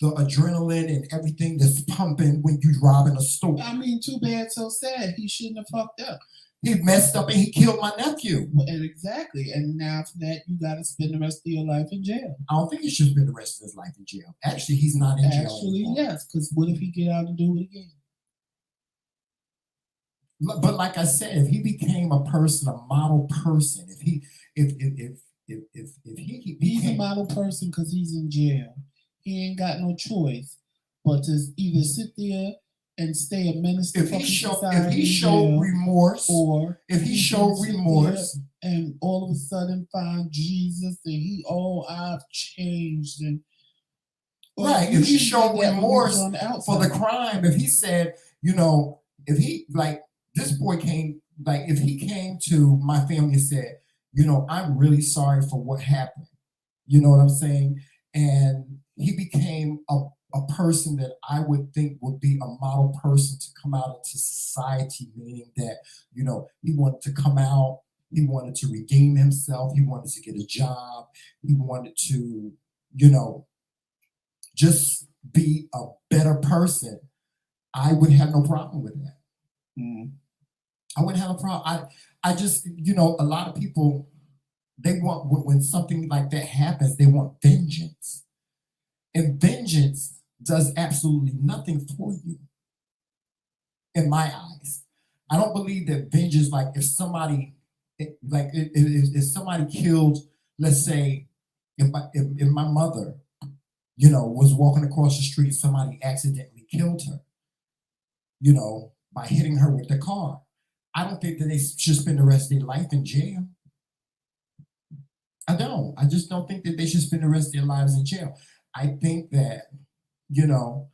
the adrenaline and everything that's pumping when you robbing a store. I mean, too bad, so sad. He shouldn't have fucked up. He messed up and he killed my nephew. And exactly. And now for that, you got to spend the rest of your life in jail. I don't think he should spend the rest of his life in jail. Actually, he's not in jail anymore. Yes, because what if he get out and do it again? But like I said, if he became a person, a model person, if he He's a model person because he's in jail. He ain't got no choice but to either sit there and stay a menace to fucking society. If he showed remorse, or if he showed remorse, and all of a sudden find Jesus and I've changed, and right, if he showed remorse for the crime, if he said, if he, like, this boy came, like, if he came to my family and said, I'm really sorry for what happened, you know what I'm saying, and he became a person that I would think would be a model person to come out into society, meaning that, he wanted to come out, he wanted to redeem himself, he wanted to get a job, he wanted to, just be a better person, I would have no problem with that. I wouldn't have a problem. I just, a lot of people, they want, when something like that happens, they want vengeance. And vengeance does absolutely nothing for you, in my eyes. I don't believe that vengeance, like if somebody, if somebody killed, let's say, if my mother, was walking across the street, somebody accidentally killed her, by hitting her with the car. I don't think that they should spend the rest of their life in jail. I don't. I just don't think that they should spend the rest of their lives in jail. I think that, if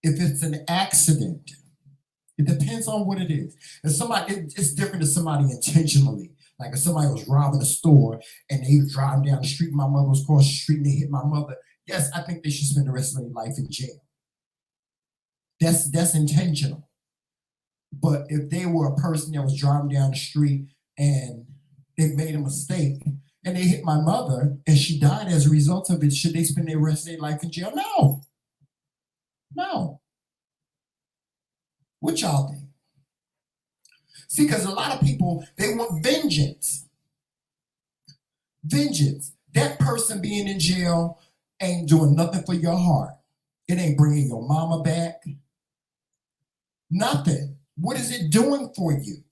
it's an accident, it depends on what it is. If somebody, it's different than somebody intentionally. Like if somebody was robbing a store and they were driving down the street, my mother was across the street and they hit my mother. Yes, I think they should spend the rest of their life in jail. That's intentional. But if they were a person that was driving down the street and they made a mistake and they hit my mother and she died as a result of it, should they spend the rest of their life in jail? No. No. What y'all think? See, because a lot of people, they want vengeance. Vengeance. That person being in jail ain't doing nothing for your heart. It ain't bringing your mama back. Nothing. What is it doing for you?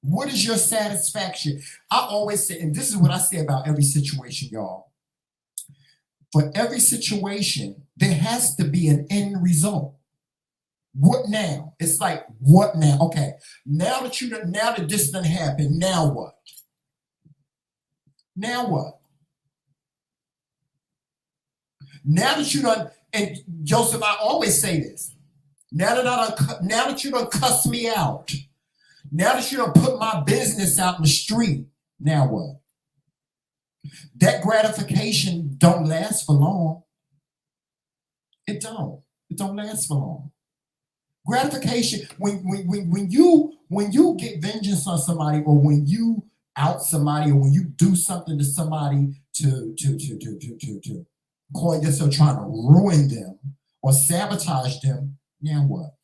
What is your satisfaction? I always say, and this is what I say about every situation, y'all. For every situation, there has to be an end result. What now? It's like, what now? Okay, now that this done happened, now what? Now what? Now that you done, and Joseph, I always say this. Now that you done cussed me out, now that you done put my business out in the street, now what? That gratification don't last for long. It don't. It don't last for long. Gratification, when you get vengeance on somebody, or when you out somebody, or when you do something to somebody to call yourself trying to ruin them or sabotage them, now what?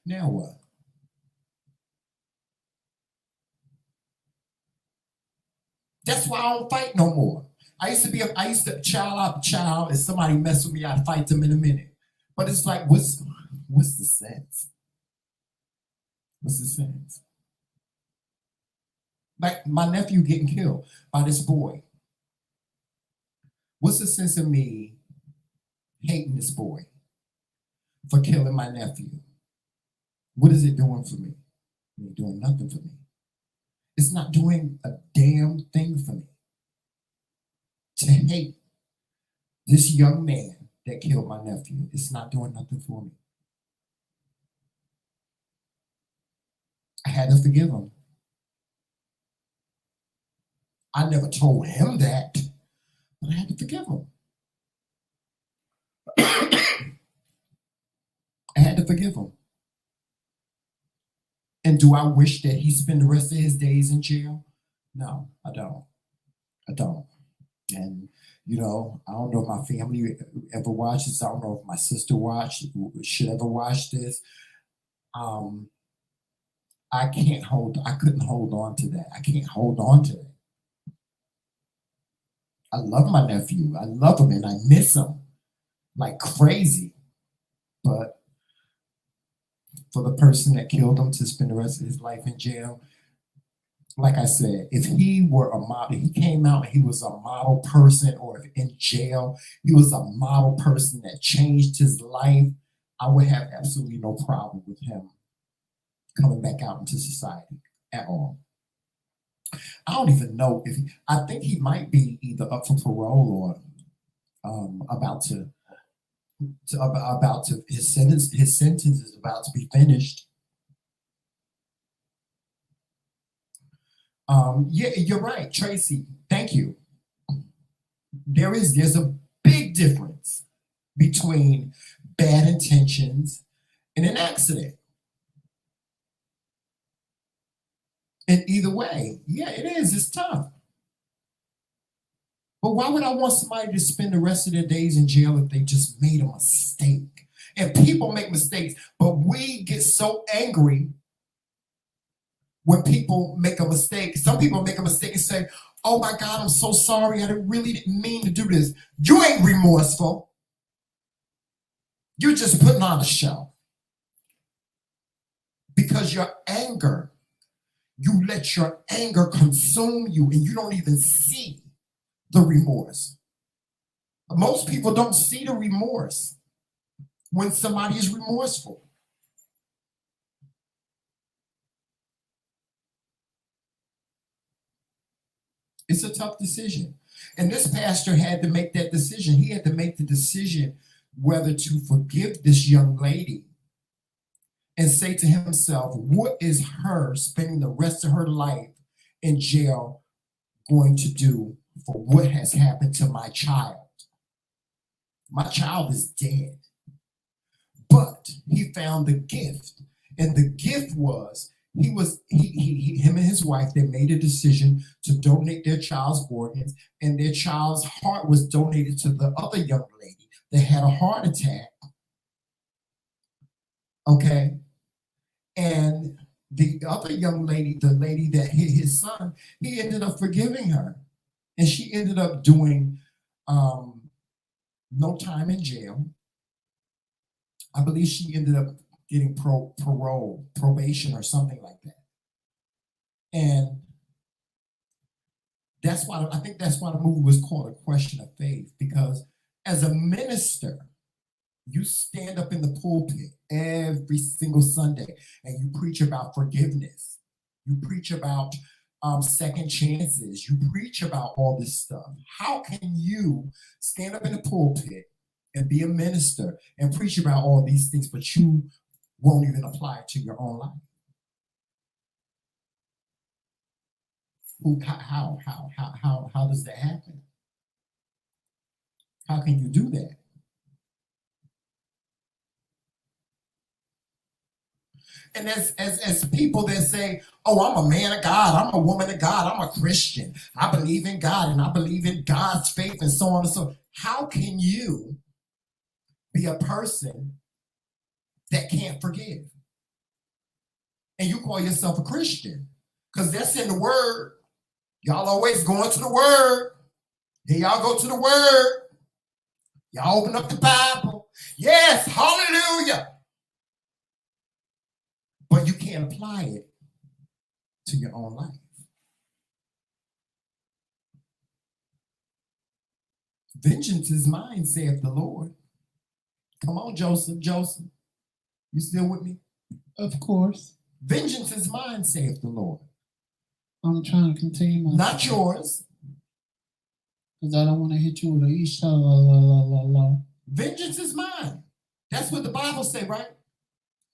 Now what? That's why I don't fight no more. I used to child. If somebody mess with me, I'd fight them in a minute. But it's like, what's the sense? What's the sense? Like my nephew getting killed by this boy. What's the sense of me hating this boy for killing my nephew? What is it doing for me? It ain't doing nothing for me. It's not doing a damn thing for me to hate this young man that killed my nephew. It's not doing nothing for me. I had to forgive him. I never told him that, but I had to forgive him. I had to forgive him. And do I wish that he spend the rest of his days in jail? No, I don't. I don't. And, You know, I don't know if my family ever watched this. I don't know if my sister should ever watch this. Um, I couldn't hold on to that. I can't hold on to it. I love my nephew. I love him and I miss him like crazy. But for the person that killed him to spend the rest of his life in jail, like I said, if he were a model, he came out and he was a model person, or if in jail, he was a model person that changed his life, I would have absolutely no problem with him coming back out into society at all. I don't even know if I think he might be either up for parole or about to his sentence is about to be finished. Yeah, you're right, Tracy. Thank you. There's a big difference between bad intentions and an accident. And either way, yeah, it is. It's tough. But why would I want somebody to spend the rest of their days in jail if they just made a mistake? And people make mistakes, but we get so angry when people make a mistake. Some people make a mistake and say, "Oh my God, I'm so sorry. I really didn't mean to do this." You ain't remorseful. You're just putting on a show. Because your anger, you let your anger consume you and you don't even see the remorse. Most people don't see the remorse when somebody is remorseful. It's a tough decision. And this pastor had to make that decision. He had to make the decision whether to forgive this young lady and say to himself, what is her spending the rest of her life in jail going to do for what has happened to my child? My child is dead. But he found the gift. And the gift was him and his wife, they made a decision to donate their child's organs, and their child's heart was donated to the other young lady that had a heart attack. Okay. And the other young lady, the lady that hit his son, he ended up forgiving her. And she ended up doing no time in jail. I believe she ended up getting probation or something like that. And I think that's why the movie was called A Question of Faith, because as a minister, you stand up in the pulpit every single Sunday and you preach about forgiveness. You preach about second chances. You preach about all this stuff. How can you stand up in the pulpit and be a minister and preach about all these things, but you won't even apply it to your own life? How does that happen? How can you do that? And as people that say, "Oh, I'm a man of God, I'm a woman of God, I'm a Christian, I believe in God and I believe in God's faith," and so on and so on. How can you be a person that can't forgive? And you call yourself a Christian because that's in the Word. Y'all always going to the Word. Here y'all go to the Word. Y'all open up the Bible. Yes, hallelujah. But you can't apply it to your own life. Vengeance is mine, saith the Lord. Come on, Joseph. Joseph, you still with me? Of course. Vengeance is mine, saith the Lord. I'm trying to contain myself. Not yours. Because I don't want to hit you with a isha la la la la la. Vengeance is mine. That's what the Bible say, right?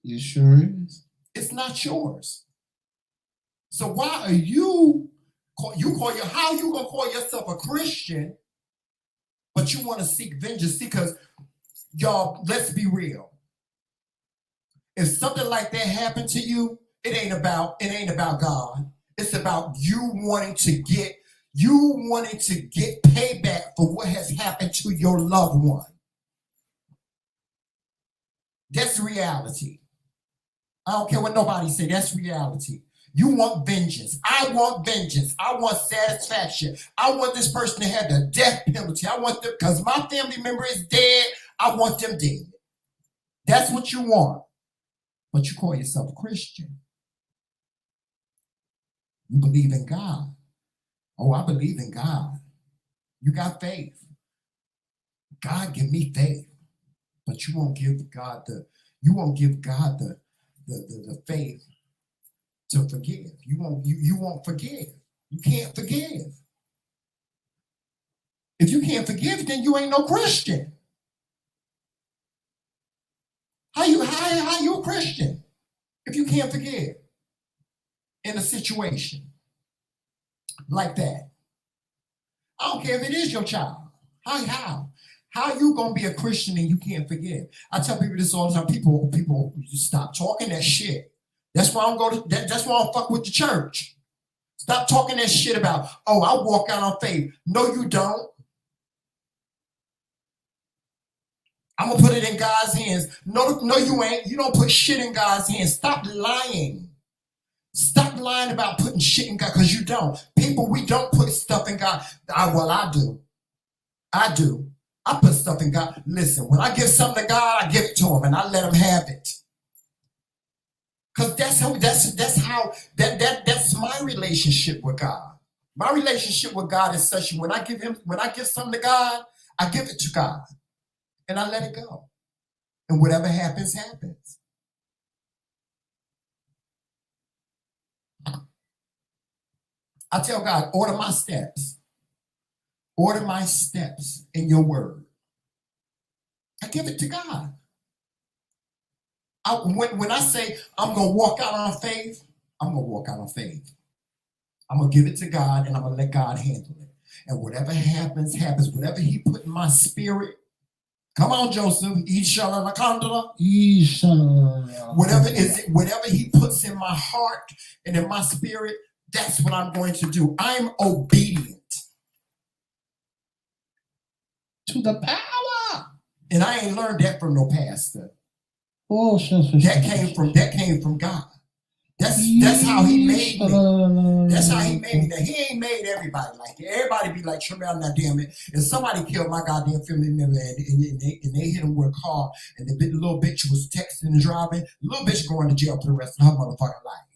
It sure is. It's not yours. So why are you how you gonna call yourself a Christian, but you want to seek vengeance? Because y'all, let's be real. If something like that happened to you, it ain't about God. It's about you wanting to get You wanted to get payback for what has happened to your loved one. That's reality. I don't care what nobody say. That's reality. You want vengeance. I want vengeance. I want satisfaction. I want this person to have the death penalty. I want them, because my family member is dead, I want them dead. That's what you want. But you call yourself a Christian. You believe in God. Oh, I believe in God. You got faith. God give me faith. But you won't give God the faith to forgive. You won't forgive. You can't forgive. If you can't forgive, then you ain't no Christian. How you a Christian if you can't forgive in a situation like that? I don't care if it is your child. How you gonna be a Christian and you can't forgive? I tell people this all the time. People just stop talking that shit. That's why I don't that's why I don't fuck with the church. Stop talking that shit about, oh, I walk out on faith. No, you don't. I'm gonna put it in God's hands. No, you ain't. You don't put shit in God's hands. Stop lying. Stop lying about putting shit in God, because you don't. People, we don't put stuff in God. I do. I do. I put stuff in God. Listen, when I give something to God, I give it to him and I let him have it. Because that's my relationship with God. My relationship with God is such, when I give something to God, I give it to God. And I let it go. And whatever happens, happens. I tell God, order my steps. Order my steps in your word. I give it to God. When I say I'm going to walk out on faith, I'm going to walk out on faith. I'm going to give it to God and I'm going to let God handle it. And whatever happens, happens. Whatever he put in my spirit, come on, Joseph. Whatever he puts in my heart and in my spirit, that's what I'm going to do. I'm obedient to the power. And I ain't learned that from no pastor. Oh, that came from God. That's how he made me. That's how he made me. Now, he ain't made everybody like that. Everybody be like, "Trim out, now damn it." And somebody killed my goddamn family member, and they hit him with a car, and the little bitch was texting and driving. The little bitch going to jail for the rest of her motherfucking life.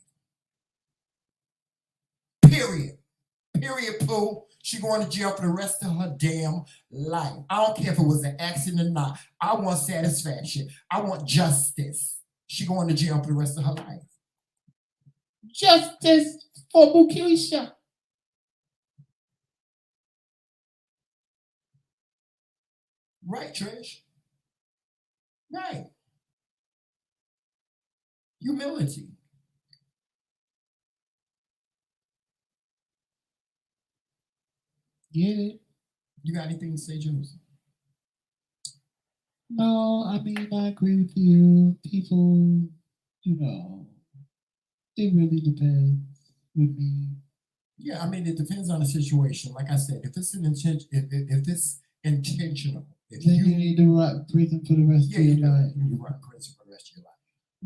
Period, poo. She going to jail for the rest of her damn life. I don't care if it was an accident or not. I want satisfaction. I want justice. She going to jail for the rest of her life. Justice for Bukisha. Right, Trish. Right. Humility. Get it? You got anything to say, Joseph? No, I mean, I agree with you. People, it really depends with me. Yeah, I mean, it depends on the situation. Like I said, if it's if it's intentional, then you need to rot prison for the rest of your life. You need to rot prison for the rest of your life.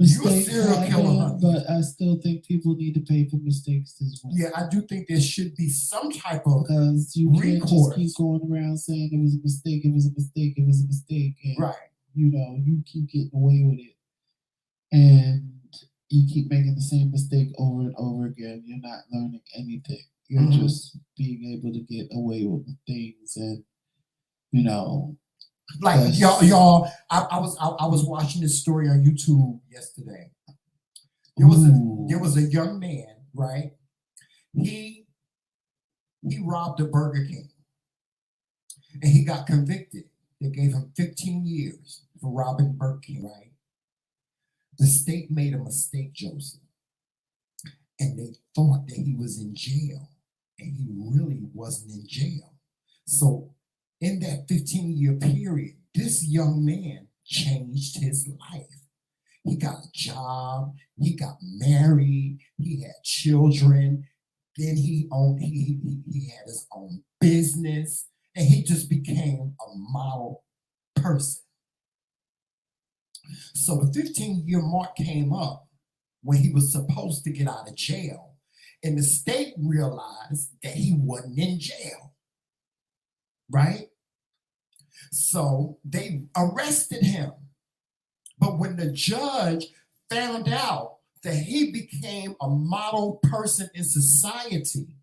Mistakes happen, but I still think people need to pay for mistakes as well. Yeah, I do think there should be some type of because you can't just keep going around saying it was a mistake, it was a mistake, it was a mistake, and right. You keep getting away with it, and you keep making the same mistake over and over again. You're not learning anything. You're just being able to get away with things, and like y'all. I was watching this story on YouTube yesterday. There was a young man, right? He robbed a Burger King, and he got convicted. They gave him 15 years for robbing Burger King, right? The state made a mistake, Joseph, and they thought that he was in jail, and he really wasn't in jail. So in that 15-year period, this young man changed his life. He got a job, he got married, he had children. Then he had his own business, and he just became a model person. So the 15-year mark came up when he was supposed to get out of jail, and the state realized that he wasn't in jail, right? So they arrested him. But when the judge found out that he became a model person in society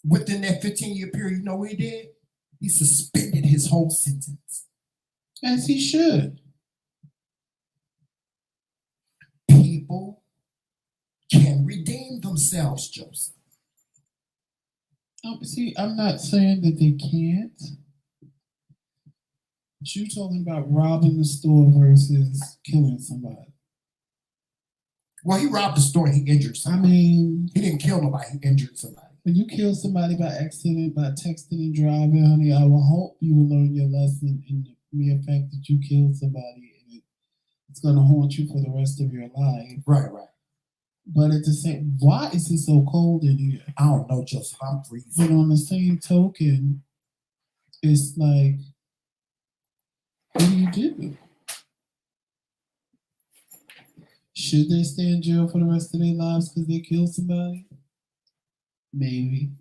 within that 15-year period, you know what he did? He suspended his whole sentence. As he should. People can redeem themselves, Joseph. See, I'm not saying that they can't. But you're talking about robbing the store versus killing somebody. Well, he robbed the store and he injured somebody. I mean, he didn't kill nobody, he injured somebody. When you kill somebody by accident, by texting and driving, honey, I will hope you will learn your lesson in the mere fact that you killed somebody, and it's going to haunt you for the rest of your life. Right, right. But at the same, why is it so cold in here? I don't know, Joseph. I'm freezing. But on the same token, it's like, what do you do? Should they stay in jail for the rest of their lives because they killed somebody? Maybe.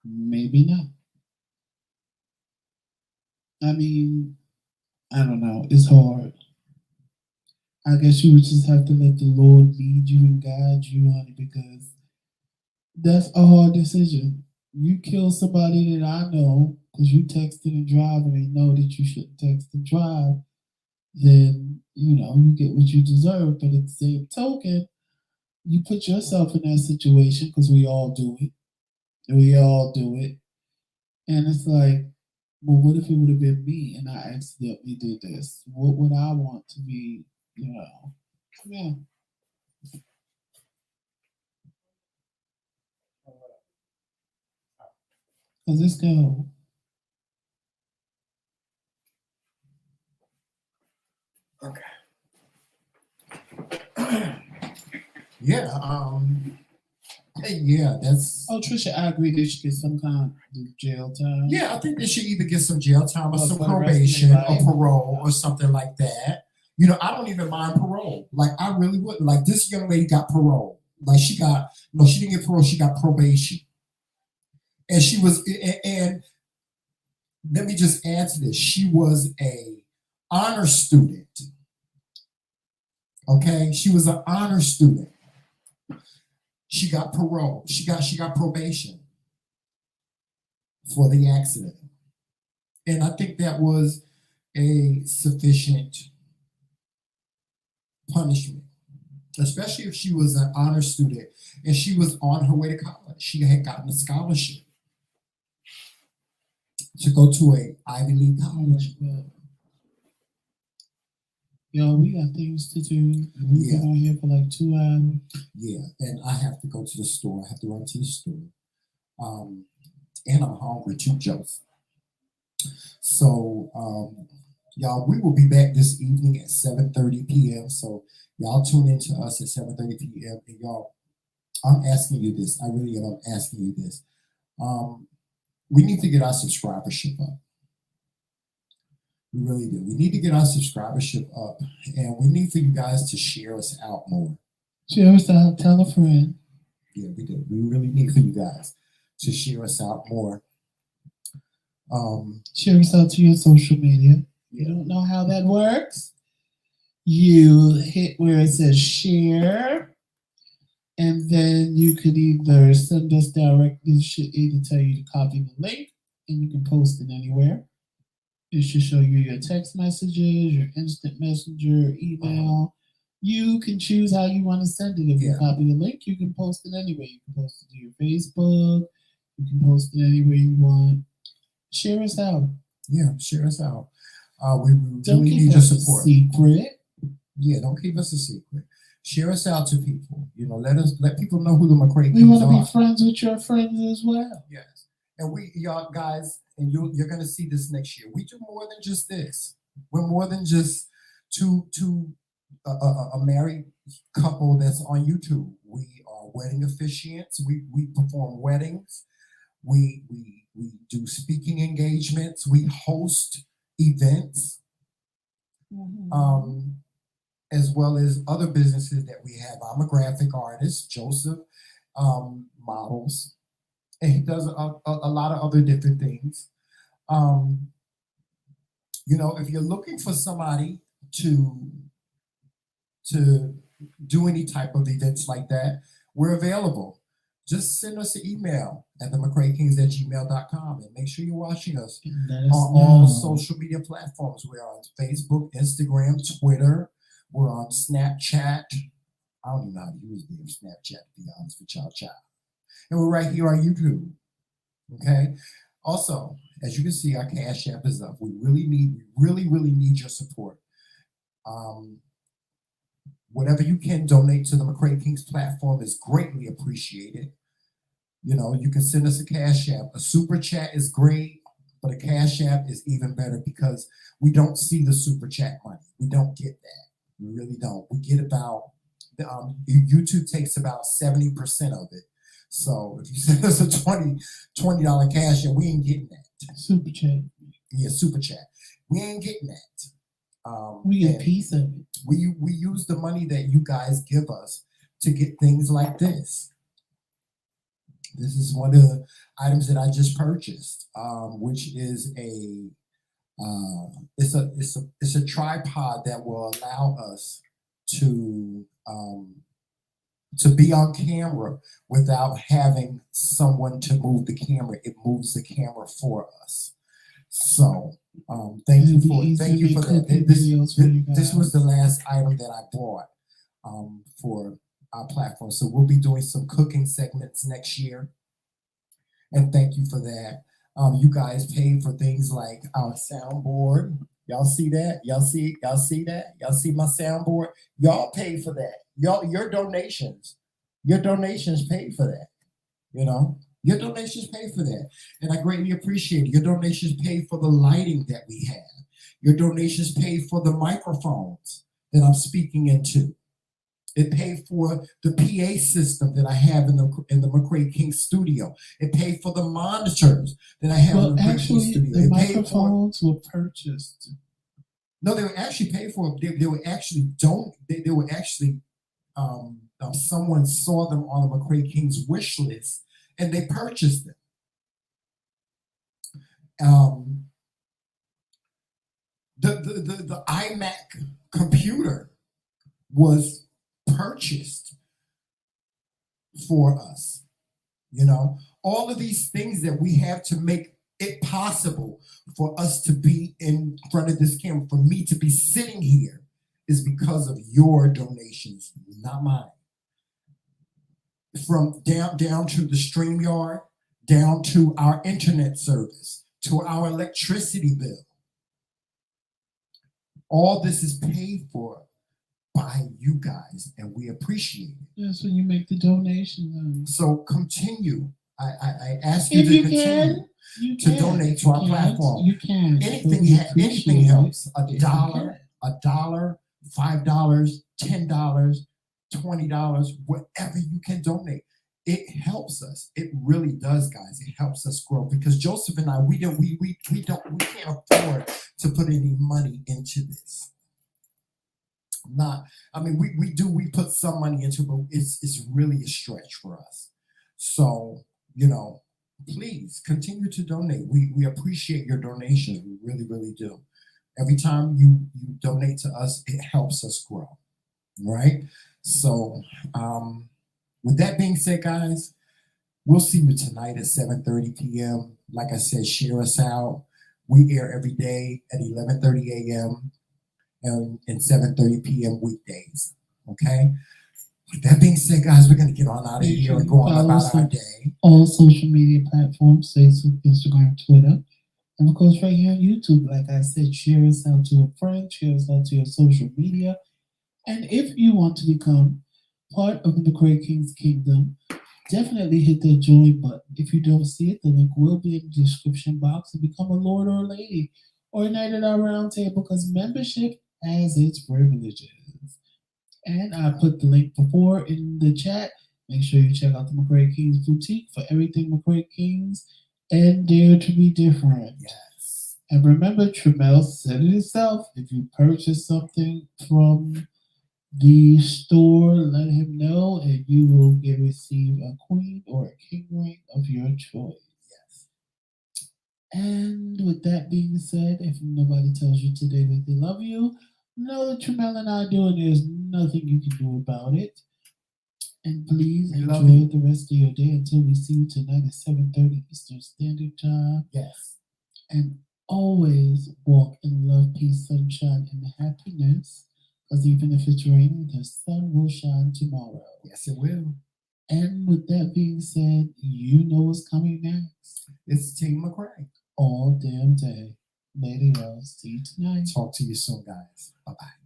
Maybe not. I mean, I don't know. It's hard. I guess you would just have to let the Lord lead you and guide you, honey, because that's a hard decision. You kill somebody that I know because you texted and drive and they know that you shouldn't text and drive, then, you know, you get what you deserve. But at the same token, you put yourself in that situation because we all do it. We all do it. And it's like, well, what if it would have been me and I accidentally did this? What would I want to be, you know? Yeah. Because let's go. Okay. Yeah, that's. Oh, Trisha, I agree they should get some kind of jail time. Yeah, I think they should either get some jail time or Well, some for the rest of probation their or life. parole or something like that. You know, I don't even mind parole. Like, I really wouldn't. Like, this young lady got parole. Like, she didn't get parole, she got probation. And she was, and let me just add to this. She was a honor student. Okay? She was an honor student. She got parole. She got probation for the accident. And I think that was a sufficient punishment, especially if she was an honor student and she was on her way to college. She had gotten a scholarship to go to a Ivy League college. Yo, we got things to do. We've been on here for like 2 hours. Yeah, and I have to go to the store. I have to run to the store. And I'm hungry too, Joseph. So, y'all, we will be back this evening at 7:30 p.m. So, y'all tune in to us at 7:30 p.m. And y'all, I'm asking you this. I really am. I'm asking you this. We need to get our subscribership up. We really do. We need to get our subscribership up, and we need for you guys to share us out more. Share us out. Tell a friend. Yeah, we do. We really need for you guys to share us out more. Share us out to your social media. You don't know how that works? You hit where it says share, and then you could either send us directly. It should either tell you to copy the link, and you can post it anywhere. It should show you your text messages, your instant messenger, email. You can choose how you want to send it. If you copy the link, you can post it anywhere. You can post it to your Facebook. You can post it anywhere you want. Share us out. Yeah, share us out. We really need your support. Secret. Yeah, don't keep us a secret. Share us out to people. You know, let people know who the McCray We want are. to be friends with your friends as well. Yes. And y'all guys, and you're gonna see this next year. We do more than just this. We're more than just a married couple that's on YouTube. We are wedding officiants. We perform weddings. We do speaking engagements. We host events, as well as other businesses that we have. I'm a graphic artist. Joseph models, and he does a lot of other different things. You know, if you're looking for somebody to do any type of events like that, we're available. Just send us an email at TheMKingz@gmail.com, and make sure you're watching us Let us on all know. social media platforms. We're on Facebook, Instagram, Twitter. We're on Snapchat. I don't even know how to use the Snapchat, to be honest with y'all, child. And we're right here on YouTube. Okay. Also, as you can see, our Cash App is up. We really need your support. Whatever you can donate to the TheMKingz platform is greatly appreciated. You know, you can send us a Cash App. A super chat is great, but a Cash App is even better because we don't see the super chat money. We don't get that. We really don't. We get about, YouTube takes about 70% of it. So if you send us a $20 Cash App, we ain't getting that. Super chat. Yeah, super chat. We ain't getting that. We get a piece of it. We use the money that you guys give us to get things like this. This is one of the items that I just purchased, which is it's a tripod that will allow us to be on camera without having someone to move the camera. It moves the camera for us. So thank you for that. This was the last item that I bought for our platform. So we'll be doing some cooking segments next year. And thank you for that. You guys paid for things like our soundboard. Y'all see that? Y'all see that? Y'all see my soundboard? Y'all paid for that. Your donations paid for that. You know? Your donations pay for that, and I greatly appreciate it. Your donations pay for the lighting that we have. Your donations pay for the microphones that I'm speaking into. It paid for the PA system that I have in the TheMKingz studio. It paid for the monitors that I have in the TheMKingz studio. The microphones were purchased. No, they were actually paid for. They were actually They were actually. Someone saw them on the TheMKingz wish list, and they purchased them. The iMac computer was purchased for us. You know, all of these things that we have to make it possible for us to be in front of this camera, for me to be sitting here, is because of your donations, not mine. From down to the StreamYard, down to our internet service, to our electricity bill. All this is paid for by you guys, and we appreciate it. Yes, when you make the donation. So continue. I ask you to continue to donate to our platform. You can. Anything helps. $1, $5, $10, $20, whatever you can donate. It helps us. It really does, guys. It helps us grow, because Joseph and I, we can't afford to put any money into this. We put some money into it, but it's really a stretch for us. So, you know, please continue to donate. We appreciate your donations. We really, really do. Every time you donate to us, it helps us grow. Right? So, with that being said, guys, we'll see you tonight at 7:30 p.m. Like I said, share us out. We air every day at 11:30 a.m. and 7:30 p.m. weekdays. Okay? With that being said, guys, we're going to get on out of here and go on about our day. All social media platforms, Facebook, Instagram, Twitter. And of course, right here on YouTube, like I said, share us out to a friend, share us out to your social media. And if you want to become part of the TheMKingz Kingdom, definitely hit that join button. If you don't see it, the link will be in the description box, and become a lord or a lady or a knight at our round table, because membership has its privileges. And I put the link before in the chat. Make sure you check out the TheMKingz boutique for everything TheMKingz and Dare to Be Different. Yes. And remember, Tremel said it himself. If you purchase something from the store, let him know, and you will receive a queen or a king ring of your choice. Yes. And with that being said, if nobody tells you today that they love you, know that Tremel and I do, and there's nothing you can do about it. And please We love enjoy you. the rest of your day until we see you tonight at 7:30 Eastern Standard Time. Yes. And always walk in love, peace, sunshine, and happiness. Because even if it's raining, the sun will shine tomorrow. Yes, it will. And with that being said, you know what's coming next. It's Team McCray. All damn day. Later, y'all. See you tonight. Talk to you soon, guys. Bye-bye.